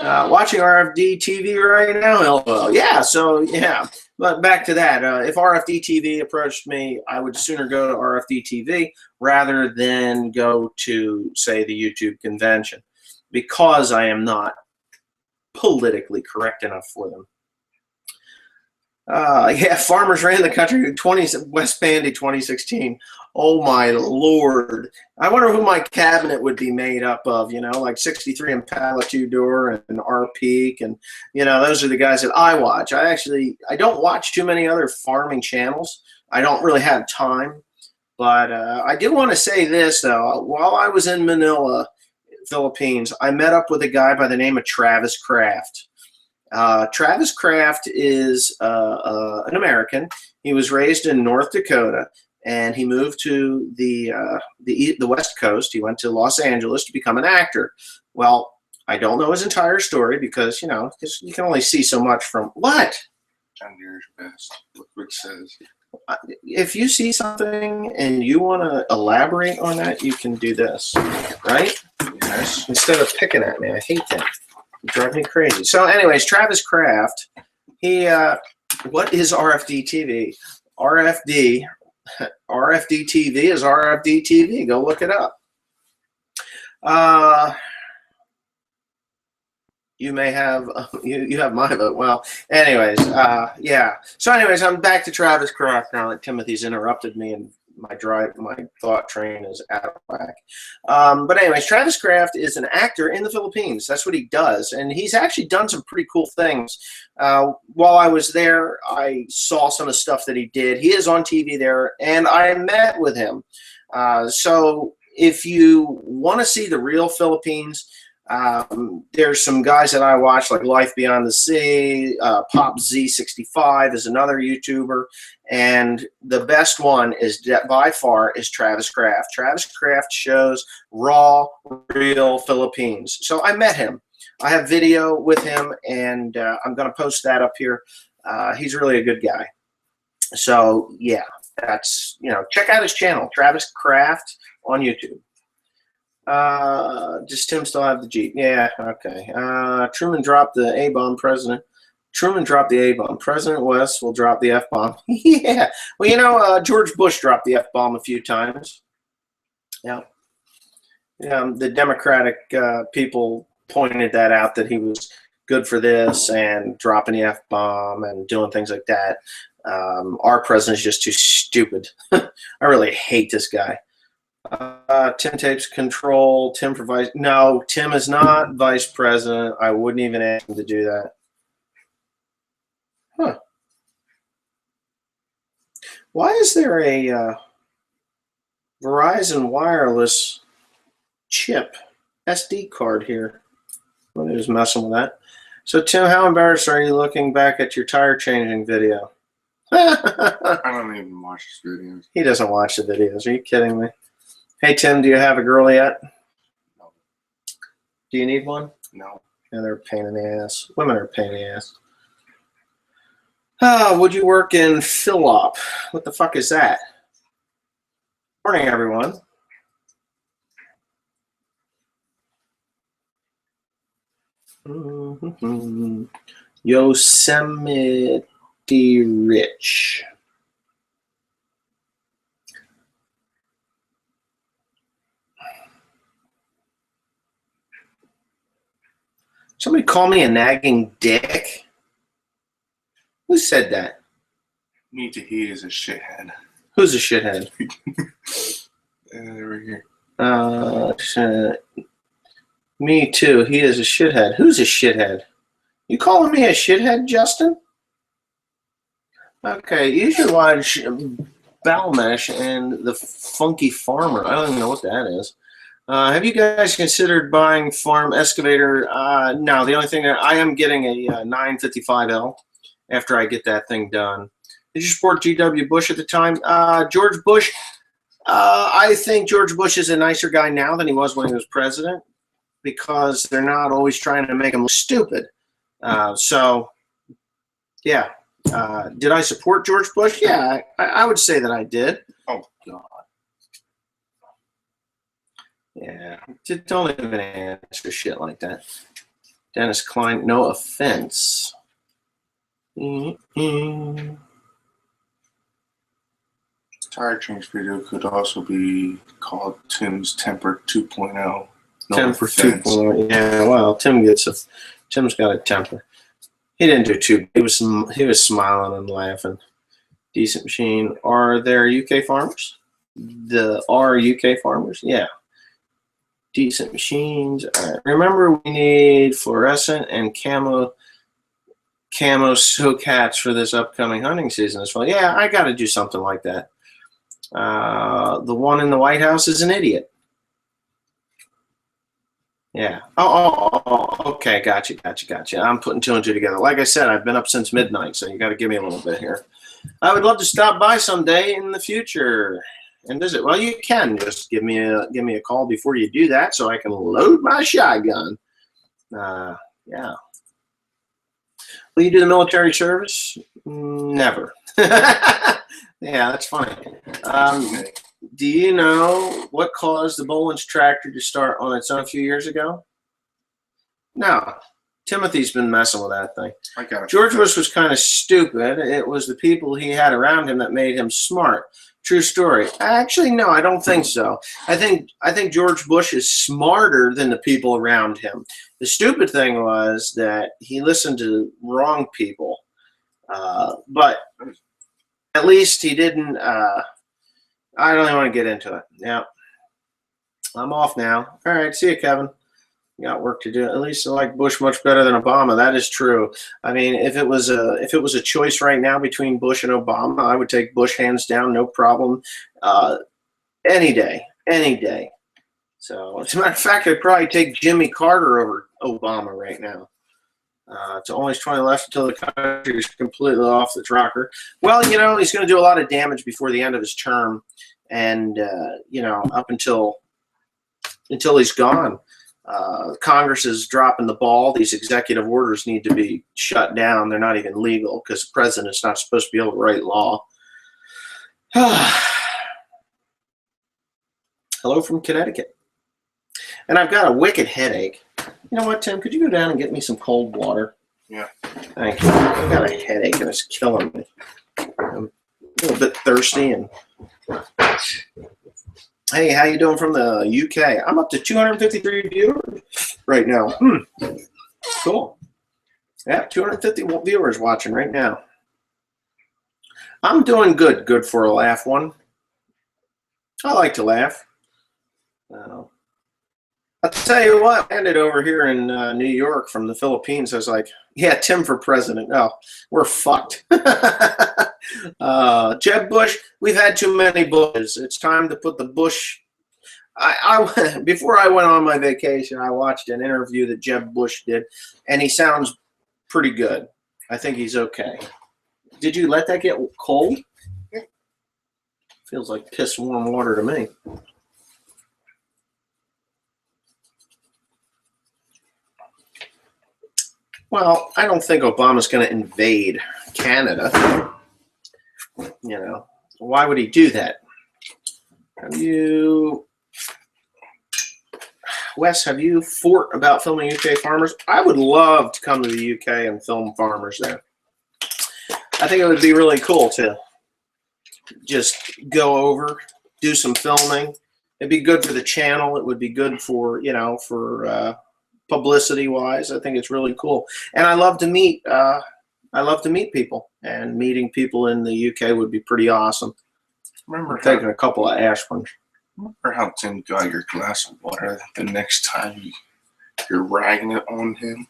Watching RFD TV right now, LOL. Yeah, so yeah. But back to that. If RFD TV approached me, I would sooner go to RFD TV rather than go to, say, the YouTube convention, because I am not politically correct enough for them. Yeah, farmers ran the country. West Bandy 2016. Oh my Lord! I wonder who my cabinet would be made up of. Like 63 Impala two-door and R Peak, and those are the guys that I watch. I don't watch too many other farming channels. I don't really have time, but I do want to say this though. While I was in Manila, Philippines, I met up with a guy by the name of Travis Kraft. Travis Kraft is an American. He was raised in North Dakota, and he moved to the West Coast. He went to Los Angeles to become an actor. Well, I don't know his entire story because you can only see so much from what. John Deere's best. Look what it says. If you see something and you want to elaborate on that, you can do this, right? Yes. Instead of picking at me. I hate that. You drive me crazy. So anyways, Travis Kraft, what is RFD TV? RFD TV is RFD TV. Go look it up. You may have, you have my vote. Well, anyways, yeah. So anyways, I'm back to Travis Kraft now that Timothy's interrupted me and my thought train is out of whack. But anyways, Travis Kraft is an actor in the Philippines. That's what he does. And he's actually done some pretty cool things. While I was there, I saw some of the stuff that he did. He is on TV there, and I met with him. So if you want to see the real Philippines, there's some guys that I watch, like Life Beyond the Sea. Pop Z65 is another YouTuber, and the best one is by far is Travis Kraft. Travis Kraft shows raw, real Philippines. So I met him. I have video with him, and I'm going to post that up here. He's really a good guy. So yeah, that's, check out his channel, Travis Kraft on YouTube. Does Tim still have the Jeep? Yeah, okay. Truman dropped the A-bomb president. Truman dropped the A-bomb. President West will drop the F-bomb. Yeah. Well, George Bush dropped the F-bomb a few times. Yeah. Yeah, the Democratic people pointed that out, that he was good for this and dropping the F-bomb and doing things like that. Our president's just too stupid. I really hate this guy. Tim takes control. Tim provides. No, Tim is not vice president. I wouldn't even ask him to do that. Huh. Why is there a Verizon wireless chip SD card here? I'm just messing with that. So, Tim, how embarrassed are you looking back at your tire changing video? I don't even watch his videos. He doesn't watch the videos. Are you kidding me? Hey, Tim, do you have a girl yet? No. Do you need one? No. Yeah, they're a pain in the ass. Women are a pain in the ass. Would you work in Philop? What the fuck is that? Morning, everyone. Yosemite Rich. Somebody call me a nagging dick? Who said that? Me too. He is a shithead. Who's a shithead? Right here. Me too. He is a shithead. Who's a shithead? You calling me a shithead, Justin? Okay, you should watch Balmash and the Funky Farmer. I don't even know what that is. Have you guys considered buying farm excavator? No, the only thing that I am getting a 955L after I get that thing done. Did you support G.W. Bush at the time? George Bush, I think George Bush is a nicer guy now than he was when he was president, because they're not always trying to make him look stupid. So, yeah. Did I support George Bush? Yeah, I would say that I did. Oh, God. Yeah, don't even answer shit like that. Dennis Klein, no offense. Tire change video could also be called Tim's Temper 2.0. No Temper offense. 2.0. Yeah, well, Tim's got a temper. He didn't do too. He was smiling and laughing. Decent machine. Are there UK farmers? Are UK farmers? Yeah. Decent machines. All right. Remember, we need fluorescent and camo silk hats for this upcoming hunting season as well. Yeah, I got to do something like that. The one in the White House is an idiot. Yeah. Oh, okay. Gotcha. I'm putting two and two together. Like I said, I've been up since midnight, so you got to give me a little bit here. I would love to stop by someday in the future and visit. Well, you can just give me a call before you do that, so I can load my shotgun. Yeah. Will you do the military service? Never. Yeah, that's funny. Do you know what caused the Boland's tractor to start on its own a few years ago? No. Timothy's been messing with that thing. George Bush was kind of stupid. It was the people he had around him that made him smart. True story. Actually, no, I don't think so. I think George Bush is smarter than the people around him. The stupid thing was that he listened to wrong people. But at least he didn't. I don't even want to get into it. Yeah. I'm off now. All right. See you, Kevin. You got work to do. At least I like Bush much better than Obama. That is true. I mean, if it was a choice right now between Bush and Obama, I would take Bush hands down, no problem. Any day. So, as a matter of fact, I'd probably take Jimmy Carter over Obama right now. It's only 20 left until the country is completely off the rocker. Well, he's going to do a lot of damage before the end of his term, and up until he's gone. Congress is dropping the ball. These executive orders need to be shut down. They're not even legal because the president's not supposed to be able to write law. Hello from Connecticut. And I've got a wicked headache. You know what, Tim? Could you go down and get me some cold water? Yeah. Thank you. I got a headache and it's killing me. I'm a little bit thirsty. And hey, how you doing from the UK? I'm up to 253 viewers right now. Cool. Yeah, 250 viewers watching right now. I'm doing good. Good for a laugh one. I like to laugh. I'll tell you what, I landed over here in New York from the Philippines. I was like, yeah, Tim for president. Oh, we're fucked. Jeb Bush, we've had too many Bushes. It's time to put the Bush. Before I went on my vacation, I watched an interview that Jeb Bush did, and he sounds pretty good. I think he's okay. Did you let that get cold? Yeah. Feels like piss warm water to me. Well, I don't think Obama's going to invade Canada. You know, why would he do that? Wes, have you thought about filming UK farmers? I would love to come to the UK and film farmers there. I think it would be really cool to just go over, do some filming. It'd be good for the channel. It would be good for, for publicity wise. I think it's really cool. And I love to meet people, and meeting people in the UK would be pretty awesome. Remember taking a couple of aspirins. Remember how Tim got your glass of water the next time you're ragging it on him?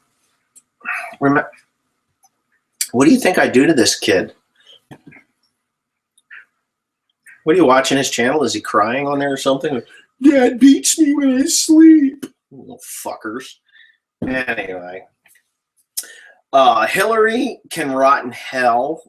What do you think I do to this kid? What are you watching his channel? Is he crying on there or something? Dad beats me when I sleep. Little fuckers. Anyway. Hillary can rot in hell.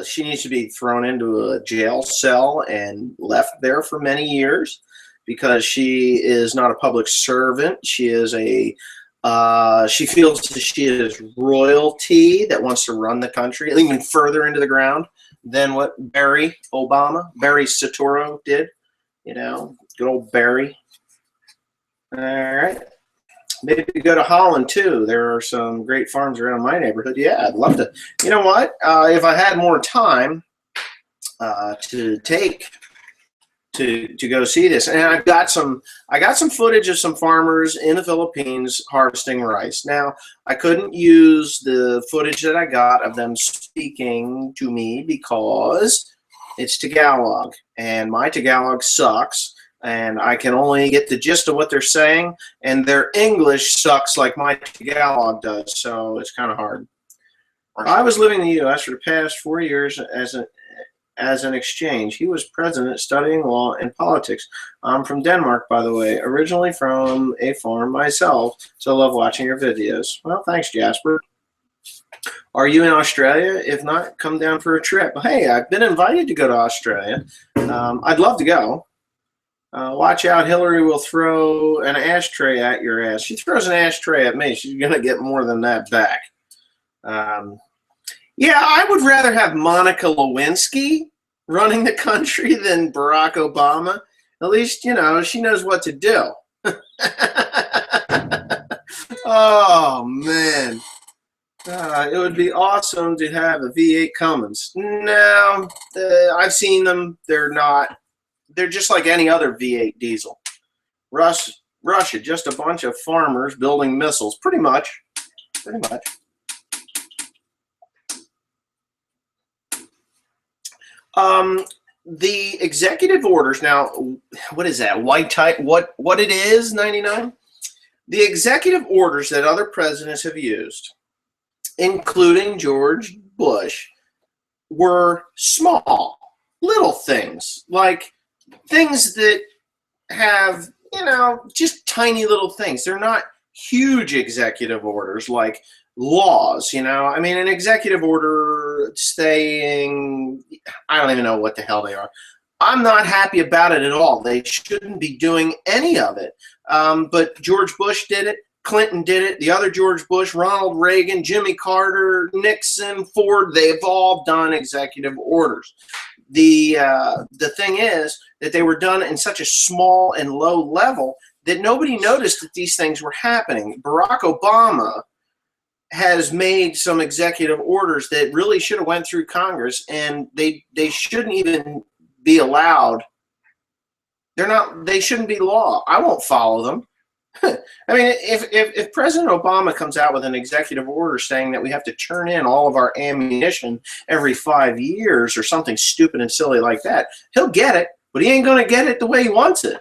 She needs to be thrown into a jail cell and left there for many years because she is not a public servant. She is she feels that she is royalty that wants to run the country even further into the ground than what Barry Soetoro did. Good old Barry. All right. Maybe go to Holland too. There are some great farms around my neighborhood. Yeah, I'd love to. You know what? If I had more time to go see this, and I got some footage of some farmers in the Philippines harvesting rice. Now, I couldn't use the footage that I got of them speaking to me because it's Tagalog, and my Tagalog sucks. And I can only get the gist of what they're saying, and their English sucks like my Tagalog does, so it's kind of hard. I was living in the U.S. for the past 4 years as an exchange. He was president studying law and politics. I'm from Denmark, by the way, originally from a farm myself, so I love watching your videos. Well, thanks, Jasper. Are you in Australia? If not, come down for a trip. Hey, I've been invited to go to Australia. I'd love to go. Watch out, Hillary will throw an ashtray at your ass. She throws an ashtray at me. She's going to get more than that back. Yeah, I would rather have Monica Lewinsky running the country than Barack Obama. At least, she knows what to do. Oh, man. It would be awesome to have a V8 Cummins. No, I've seen them. They're just like any other V8 diesel. Russia, just a bunch of farmers building missiles. Pretty much. The executive orders, now, what is that? White type? What it is, 99? The executive orders that other presidents have used, including George Bush, were small, little things, like things that have, just tiny little things. They're not huge executive orders like laws, I mean, an executive order saying, I don't even know what the hell they are. I'm not happy about it at all. They shouldn't be doing any of it. But George Bush did it. Clinton did it. The other George Bush, Ronald Reagan, Jimmy Carter, Nixon, Ford, they've all done executive orders. The thing is that they were done in such a small and low level that nobody noticed that these things were happening. Barack Obama has made some executive orders that really should have went through Congress, and they shouldn't even be allowed. They shouldn't be law. I won't follow them. I mean, if President Obama comes out with an executive order saying that we have to turn in all of our ammunition every 5 years or something stupid and silly like that, he'll get it, but he ain't going to get it the way he wants it.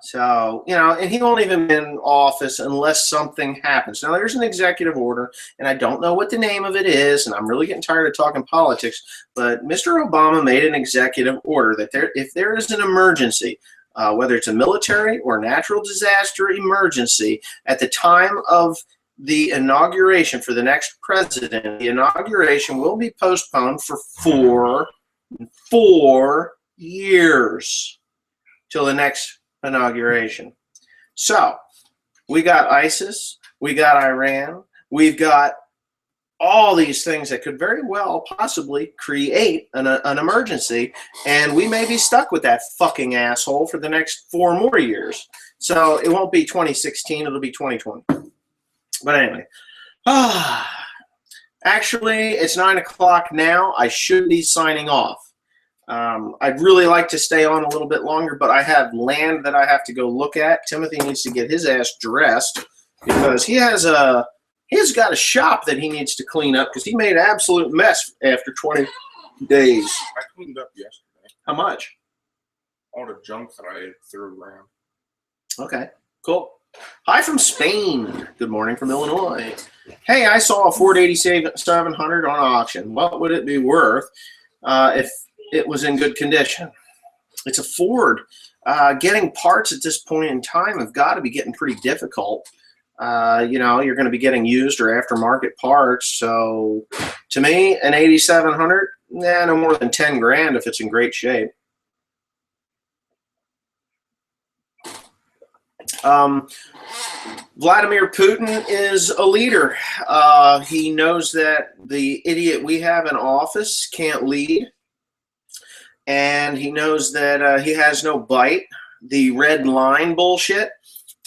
So, and he won't even be in office unless something happens. Now, there's an executive order, and I don't know what the name of it is, and I'm really getting tired of talking politics, but Mr. Obama made an executive order that if there is an emergency, whether it's a military or natural disaster emergency, at the time of the inauguration for the next president, the inauguration will be postponed for four years till the next inauguration. So we got ISIS, we got Iran, we've got all these things that could very well possibly create an emergency, and we may be stuck with that fucking asshole for the next 4 more years. So it won't be 2016, it'll be 2020. But anyway, actually it's 9 o'clock now. I should be signing off. I'd really like to stay on a little bit longer, but I have land that I have to go look at. Timothy needs to get his ass dressed because he's got a shop that he needs to clean up because he made an absolute mess after 20 days. I cleaned up yesterday. How much? All the junk that I threw around. Okay, cool. Hi from Spain. Good morning from Illinois. Hey, I saw a Ford 8700 on auction. What would it be worth if it was in good condition? It's a Ford. Getting parts at this point in time have got to be getting pretty difficult. You're going to be getting used or aftermarket parts. So to me, an 8700, no more than 10 grand if it's in great shape. Vladimir Putin is a leader. He knows that the idiot we have in office can't lead. And he knows that he has no bite. The red line bullshit.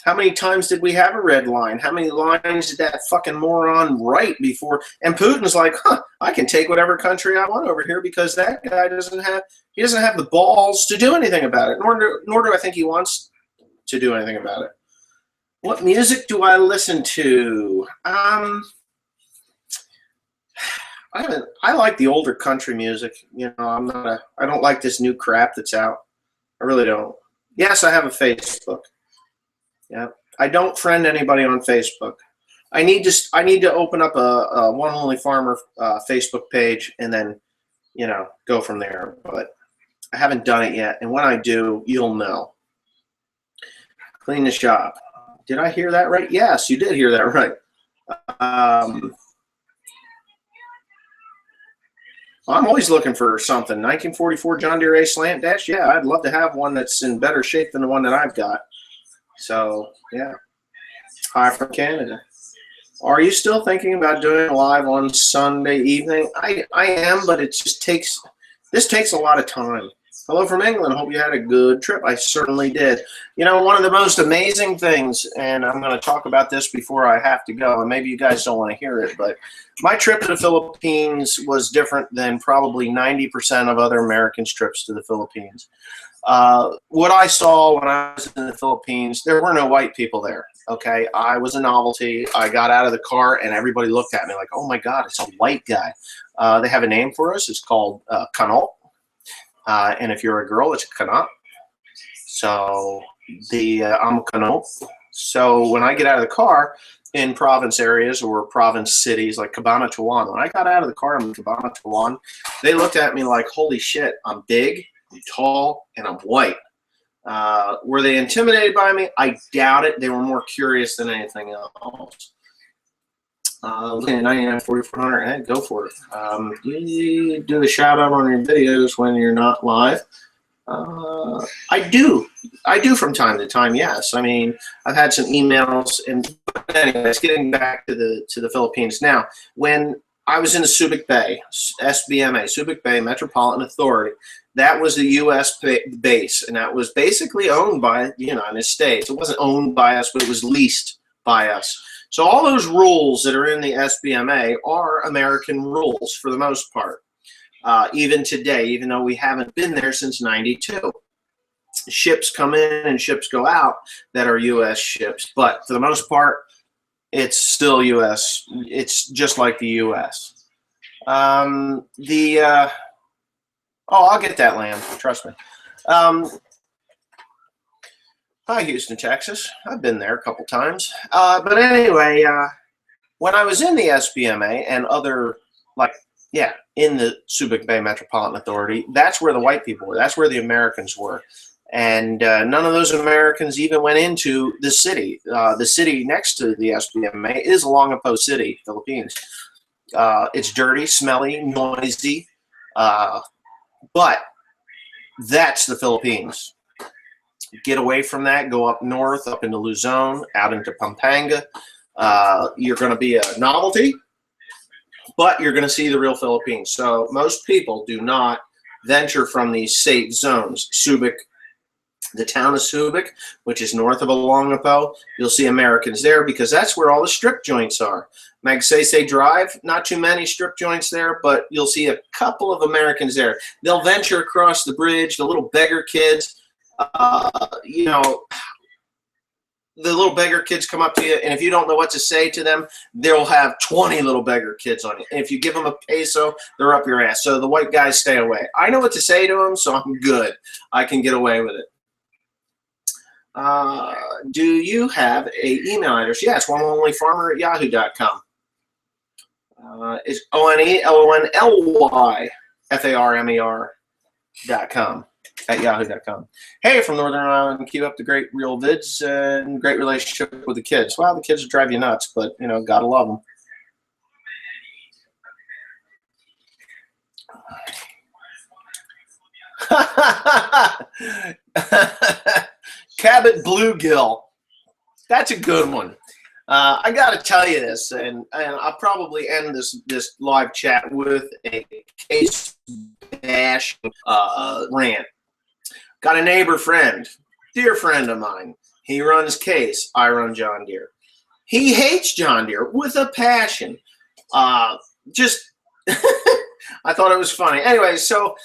How many times did we have a red line? How many lines did that fucking moron write before? And Putin's like, I can take whatever country I want over here because that guy doesn't have the balls to do anything about it. Nor do I think he wants to do anything about it. What music do I listen to? I like the older country music. I don't like this new crap that's out. I really don't. Yes, I have a Facebook. Yeah, I don't friend anybody on Facebook. I need to open up a One Only Farmer Facebook page and then, go from there. But I haven't done it yet, and when I do, you'll know. Clean the shop. Did I hear that right? Yes, you did hear that right. I'm always looking for something. 1944 John Deere A Slant Dash. Yeah, I'd love to have one that's in better shape than the one that I've got. So, yeah. Hi from Canada. Are you still thinking about doing live on Sunday evening? I am, but this takes a lot of time. Hello from England. Hope you had a good trip. I certainly did. One of the most amazing things, and I'm going to talk about this before I have to go, and maybe you guys don't want to hear it, but my trip to the Philippines was different than probably 90% of other Americans' trips to the Philippines. What I saw when I was in the Philippines, there were no white people there, okay? I was a novelty. I got out of the car, and everybody looked at me like, oh, my God, it's a white guy. They have a name for us. It's called Kanot. And if you're a girl, it's Kanot. So I'm Kanot. So when I get out of the car in province areas or province cities like Cabanatuan, when I got out of the car in Cabanatuan, they looked at me like, holy shit, I'm big, I'm tall, and I'm white. Were they intimidated by me? I doubt it. They were more curious than anything else. Looking at 99 4400, hey, go for it. You do a shout out on your videos when you're not live. I do from time to time. Yes, I mean I've had some emails, and anyways, getting back to the Philippines now. When I was in the Subic Bay, SBMA, Subic Bay Metropolitan Authority, that was the U.S. base, and that was basically owned by the United States. It wasn't owned by us, but it was leased by us. So all those rules that are in the SBMA are American rules for the most part. Even today, even though we haven't been there since '92. Ships come in and ships go out that are U.S. ships, but for the most part, it's still U.S. It's just like the U.S. Oh, I'll get that land. Trust me. Hi, Houston, Texas. I've been there a couple times. But anyway, when I was in the SBMA and other, in the Subic Bay Metropolitan Authority, that's where the white people were. That's where the Americans were. And none of those Americans even went into the city. The city next to the SBMA is Olongapo City, Philippines. It's dirty, smelly, noisy, but that's the Philippines. Get away from that, go up north, up into Luzon, out into Pampanga. You're going to be a novelty, but you're going to see the real Philippines. So most people do not venture from these safe zones. Subic, the town of Subic, which is north of Olongapo, you'll see Americans there because that's where all the strip joints are. Magsaysay Drive, not too many strip joints there, but you'll see a couple of Americans there. They'll venture across the bridge, the little beggar kids. The little beggar kids come up to you, and if you don't know what to say to them, they'll have 20 little beggar kids on you. And if you give them a peso, they're up your ass. So the white guys stay away. I know what to say to them, so I'm good. I can get away with it. Do you have a email address? Yes, oneonlyfarmer@yahoo.com. It's ONELONLYFARMER.com at yahoo.com. Hey, from Northern Ireland, keep up the great real vids and great relationship with the kids. Well, the kids will drive you nuts, but, you know, gotta love them. Cabot bluegill. That's a good one. I got to tell you this, and I'll probably end this live chat with a case bash rant. Got a neighbor friend, dear friend of mine. He runs Case. I run John Deere. He hates John Deere with a passion. I thought it was funny. Anyway, so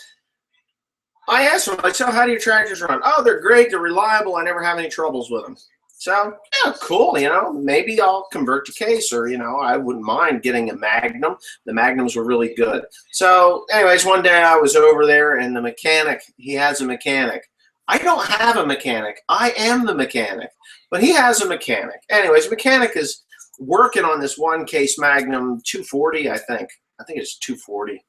I asked him, I said, how do your tractors run? Oh, they're great. They're reliable. I never have any troubles with them. So, yeah, cool. You know, maybe I'll convert to Case, or, you know, I wouldn't mind getting a Magnum. The Magnums were really good. So, anyways, one day I was over there, and the mechanic, he has a mechanic. I don't have a mechanic. I am the mechanic. But he has a mechanic. Anyways, the mechanic is working on this one Case Magnum 240, I think. I think it's 240.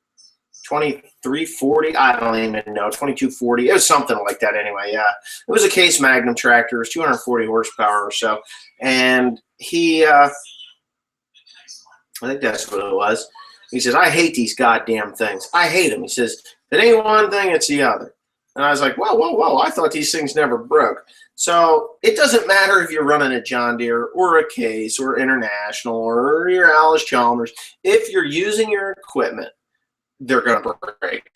2340, I don't even know, 2240. It was something like that anyway, yeah. It was a Case Magnum tractor. It was 240 horsepower or so. And he, I think that's what it was. He says, I hate these goddamn things. I hate them. He says, it ain't one thing, it's the other. And I was like, whoa, I thought these things never broke. So it doesn't matter if you're running a John Deere or a Case or International or your Alice Chalmers. If you're using your equipment, they're going to break.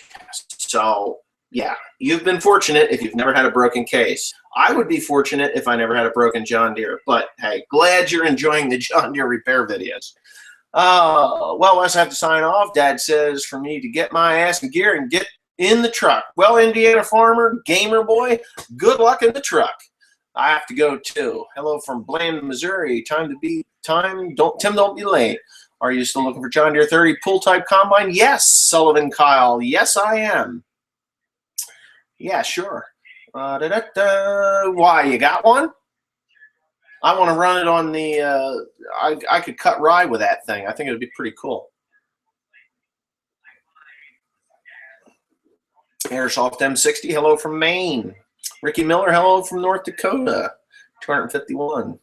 So, yeah, you've been fortunate if you've never had a broken Case. I would be fortunate if I never had a broken John Deere. But, hey, glad you're enjoying the John Deere repair videos. Well, let's have to sign off. Dad says for me to get my ass in gear and get in the truck. Well, Indiana farmer, gamer boy, good luck in the truck. I have to go, too. Hello from Bland, Missouri. Tim, don't be late. Are you still looking for John Deere 30 pull-type combine? Yes, Sullivan Kyle. Yes, I am. Yeah, sure. Why, you got one? I want to run it on the, I could cut rye with that thing. I think it would be pretty cool. Airsoft M60, hello from Maine. Ricky Miller, hello from North Dakota. 251.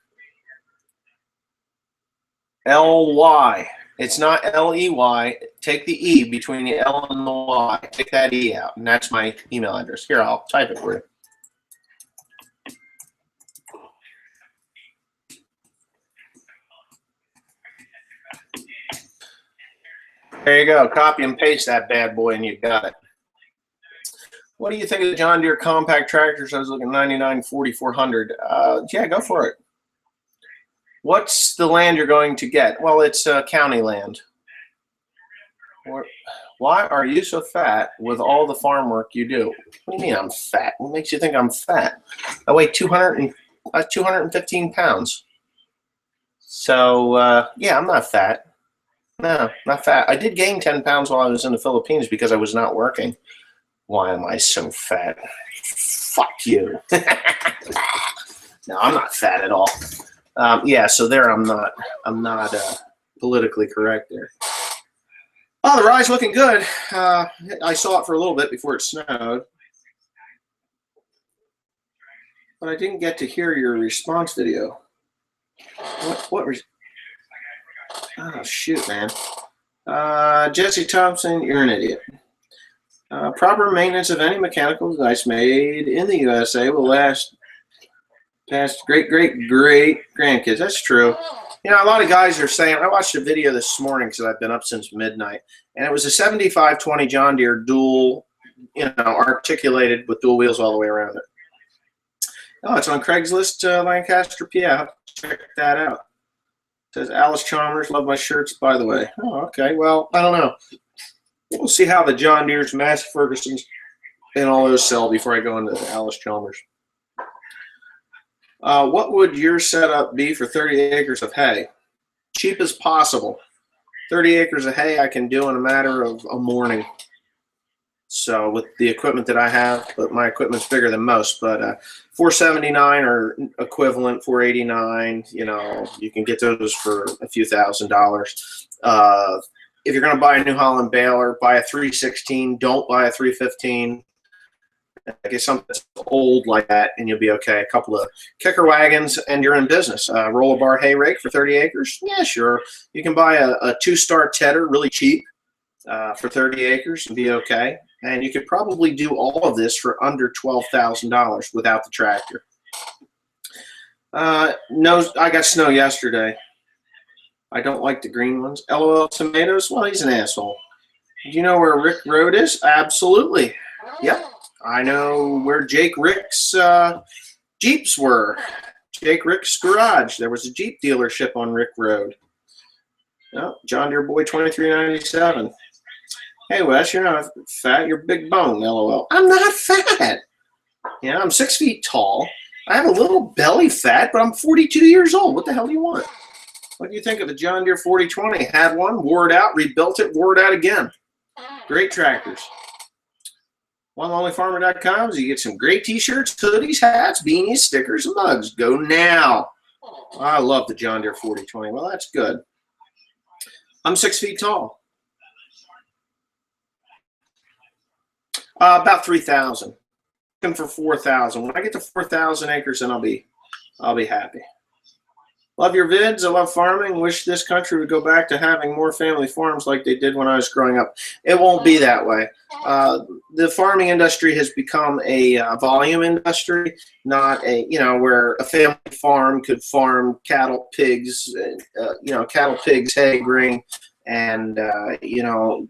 L-Y. It's not L-E-Y. Take the E between the L and the Y. Take that E out, and that's my email address. Here, I'll type it for you. There you go. Copy and paste that bad boy, and you got it. What do you think of the John Deere compact tractors? I was looking 99 4400. Yeah, go for it. What's the land you're going to get? Well, it's county land. Why are you so fat with all the farm work you do? What do you mean I'm fat? What makes you think I'm fat? I weigh 215 pounds. So, yeah, I'm not fat. No, not fat. I did gain 10 pounds while I was in the Philippines because I was not working. Why am I so fat? Fuck you. No, I'm not fat at all. Yeah, so there I'm not politically correct there. Oh, the rye's looking good. I saw it for a little bit before it snowed. But I didn't get to hear your response video. What was... Oh, shoot, man. Jesse Thompson, you're an idiot. Proper maintenance of any mechanical device made in the USA will last past great-great-great-grandkids. That's true. You know, a lot of guys are saying, I watched a video this morning because I've been up since midnight, and it was a 7520 John Deere dual, you know, articulated with dual wheels all the way around it. Oh, it's on Craigslist, Lancaster, PA. I'll have to check that out. It says, Alice Chalmers, love my shirts, by the way. Oh, okay. Well, I don't know. We'll see how the John Deere's, Massey Ferguson's, and all those sell before I go into Alice Chalmers. What would your setup be for 30 acres of hay? Cheap as possible. 30 acres of hay I can do in a matter of a morning. So with the equipment that I have, but my equipment's bigger than most, but $479 or equivalent, $489, you know, you can get those for a few $1,000s. If you're going to buy a New Holland baler, buy a 316, don't buy a 315. Get something that's old like that, and you'll be okay. A couple of kicker wagons, and you're in business. Roller bar hay rake for 30 acres? Yeah, sure. You can buy a 2-star tedder, really cheap, for 30 acres and be okay. And you could probably do all of this for under $12,000 without the tractor. No, I got snow yesterday. I don't like the green ones. LOL tomatoes? Well, he's an asshole. Do you know where Rick Road is? Absolutely. Yep. I know where Jake Rick's Jeeps were. Jake Rick's garage. There was a Jeep dealership on Rick Road. Oh, John Deere Boy 2397. Hey, Wes, you're not fat. You're big bone, LOL. I'm not fat. Yeah, I'm 6 feet tall. I have a little belly fat, but I'm 42 years old. What the hell do you want? What do you think of the John Deere 4020? Had one, wore it out, rebuilt it, wore it out again. Great tractors. OneLonelyFarmer.com, so you get some great t-shirts, hoodies, hats, beanies, stickers, and mugs. Go now. I love the John Deere 4020. Well, that's good. I'm 6 feet tall. About 3,000. Looking for 4,000. When I get to 4,000 acres, then I'll be happy. Love your vids. I love farming. Wish this country would go back to having more family farms like they did when I was growing up. It won't be that way. The farming industry has become a volume industry, not a, you know, where a family farm could farm cattle, pigs, cattle, pigs, hay, grain, and,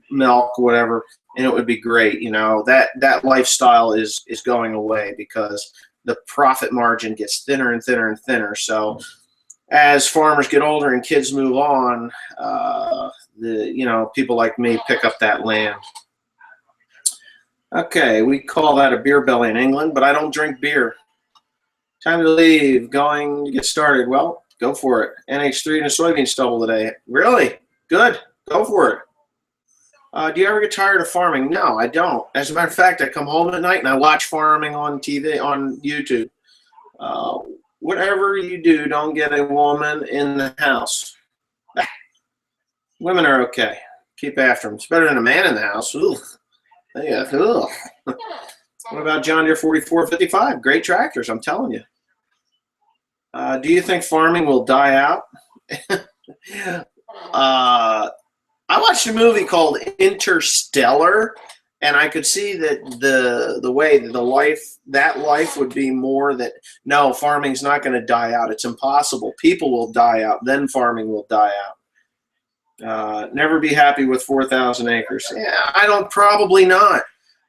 milk, whatever, and it would be great. You know, that lifestyle is going away because the profit margin gets thinner and thinner and thinner. So as farmers get older and kids move on, people like me pick up that land. Okay, we call that a beer belly in England, but I don't drink beer. Time to leave, going to get started. Well, go for it. NH3 and a soybean stubble today. Really? Good. Go for it. Do you ever get tired of farming? No, I don't. As a matter of fact, I come home at night and I watch farming on TV, on YouTube. Whatever you do, don't get a woman in the house. Women are okay. Keep after them. It's better than a man in the house. Ugh. Yeah. Ugh. What about John Deere 4455? Great tractors, I'm telling you. Do you think farming will die out? I watched a movie called Interstellar, and I could see that the way that life would be more that, no, farming's not going to die out. It's impossible. People will die out. Then farming will die out. Never be happy with 4,000 acres. Yeah, probably not.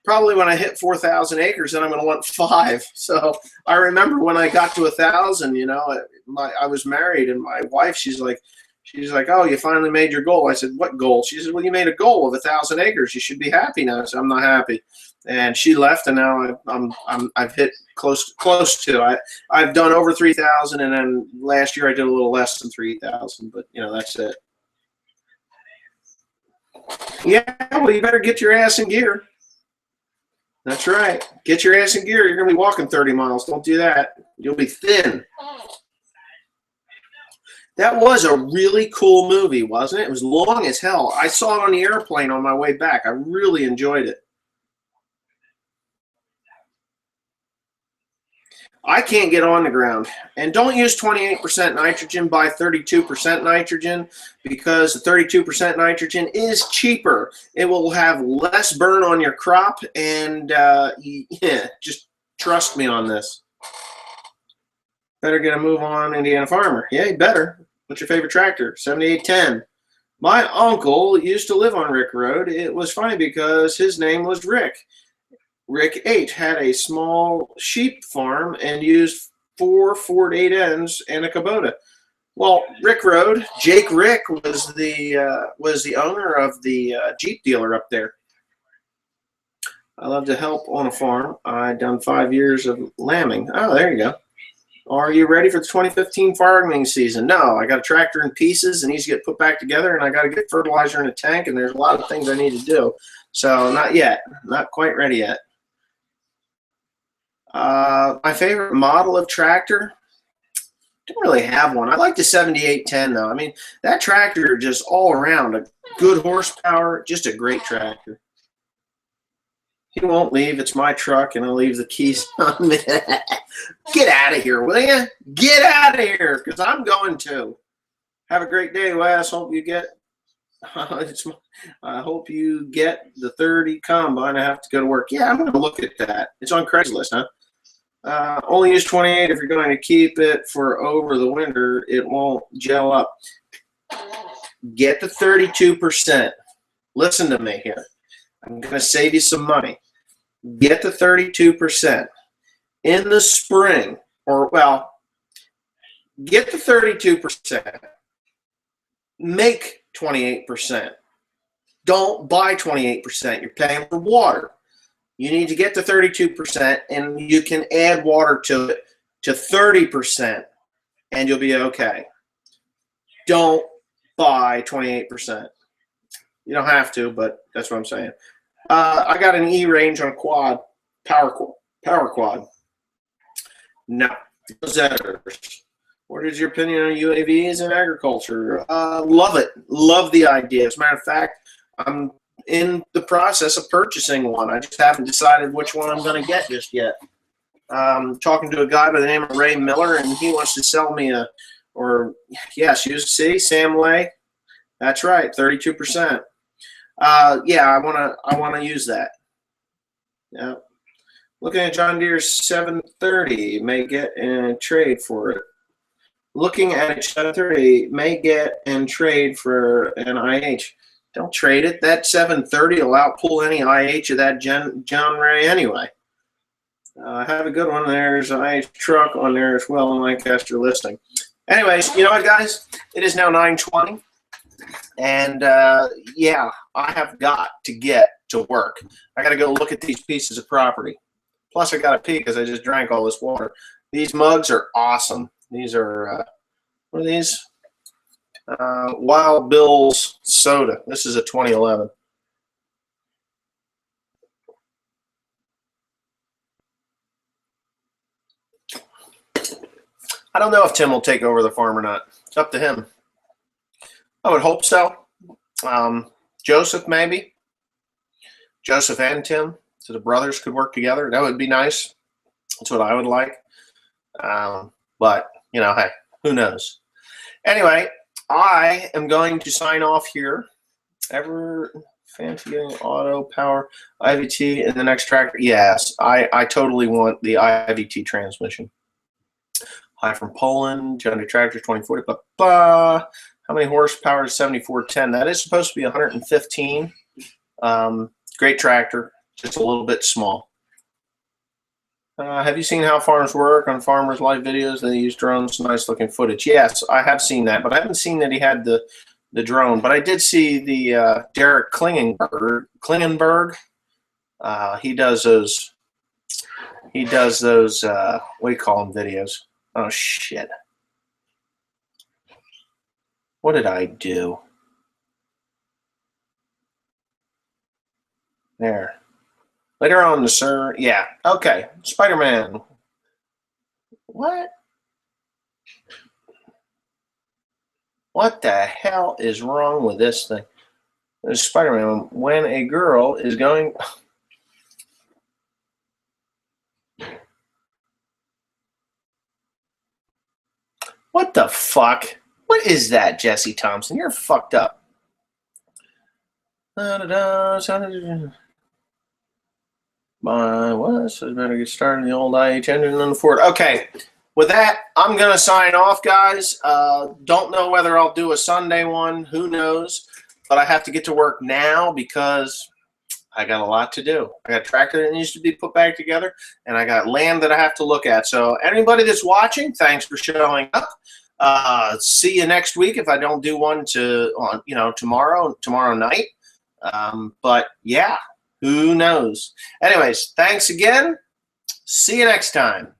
probably when I hit 4,000 acres, then I'm going to want 5. So I remember when I got to 1,000, you know, I was married, and my wife, she's like, oh, you finally made your goal. I said, what goal? She said, well, you made a goal of 1,000 acres. You should be happy now. I said, I'm not happy. And she left, and now I've hit close to. I've done over 3,000, and then last year I did a little less than 3,000. But you know, that's it. Yeah, well, you better get your ass in gear. That's right. Get your ass in gear. You're gonna be walking 30 miles. Don't do that. You'll be thin. That was a really cool movie, wasn't it? It was long as hell. I saw it on the airplane on my way back. I really enjoyed it. I can't get on the ground. And don't use 28% nitrogen, buy 32% nitrogen, because the 32% nitrogen is cheaper. It will have less burn on your crop, and yeah, just trust me on this. Better get a move on, Indiana Farmer. Yeah, you better. What's your favorite tractor? 7810. My uncle used to live on Rick Road. It was funny because his name was Rick. Rick H. had a small sheep farm and used 4 4-8Ns and a Kubota. Well, Rick Road, Jake Rick was the owner of the Jeep dealer up there. I love to help on a farm. I've done 5 years of lambing. Oh, there you go. Are you ready for the 2015 farming season? No, I got a tractor in pieces and needs to get put back together, and I got to get fertilizer in a tank, and there's a lot of things I need to do. So not yet, not quite ready yet. My favorite model of tractor, didn't really have one. I like the 7810 though. I mean, that tractor just all around, a good horsepower, just a great tractor. He won't leave. It's my truck, and I'll leave the keys on me. Get out of here, will you? Get out of here, because I'm going to. Have a great day, Wes. Hope you get. I hope you get the 30 combine. I have to go to work. Yeah, I'm going to look at that. It's on Craigslist, huh? Only use 28 if you're going to keep it for over the winter. It won't gel up. Get the 32%. Listen to me here. I'm going to save you some money. Get the 32%. In the spring, or well, get the 32%. Make 28%. Don't buy 28%. You're paying for water. You need to get to 32%, and you can add water to it to 30%, and you'll be okay. Don't buy 28%. You don't have to, but that's what I'm saying. I got an E-range on a quad, power quad. No, those editors. What is your opinion on UAVs in agriculture? Love it. Love the idea. As a matter of fact, I'm in the process of purchasing one. I just haven't decided which one I'm going to get just yet. Talking to a guy by the name of Ray Miller, and he wants to sell me see, Sam Lay. That's right, 32%. Yeah, I want to use that. Yeah. Looking at John Deere's 730, may get and trade for it. Looking at a 730, may get and trade for an IH. Don't trade it. That 730 will outpull any IH of that John Ray anyway. Have a good one. There's an IH truck on there as well in Lancaster listing. Anyways, you know what, guys? It is now 9:20. And yeah, I have got to get to work. I got to go look at these pieces of property. Plus, I got to pee because I just drank all this water. These mugs are awesome. These are, what are these? Wild Bill's Soda. This is a 2011. I don't know if Tim will take over the farm or not. It's up to him. I would hope so. Joseph, maybe. Joseph and Tim, so the brothers could work together. That would be nice. That's what I would like. But, you know, hey, who knows? Anyway, I am going to sign off here. Ever fancy getting auto power IVT in the next tractor? Yes, I totally want the IVT transmission. Hi from Poland. John Deere tractor 2040. How many horsepower is 7410? That is supposed to be 115. Great tractor. just a little bit small. Have you seen how farms work on Farmers Life videos? They use drones, nice looking footage. Yes, I have seen that, but I haven't seen that he had the drone. But I did see the Derek Klingenberg. He does those. He does those. What do you call them? Videos. Oh shit! What did I do? There. Later on the server. Yeah. Okay. Spider-Man. What? What the hell is wrong with this thing? There's Spider-Man. When a girl is going... What the fuck? What is that, Jesse Thompson? You're fucked up. My what? So I better get started in the old IH engine on the Ford. Okay. With that, I'm going to sign off, guys. Don't know whether I'll do a Sunday one. Who knows? But I have to get to work now because I got a lot to do. I got a tractor that needs to be put back together, and I got land that I have to look at. So anybody that's watching, thanks for showing up. See you next week if I don't do one tomorrow night. But yeah, who knows? Anyways, thanks again. See you next time.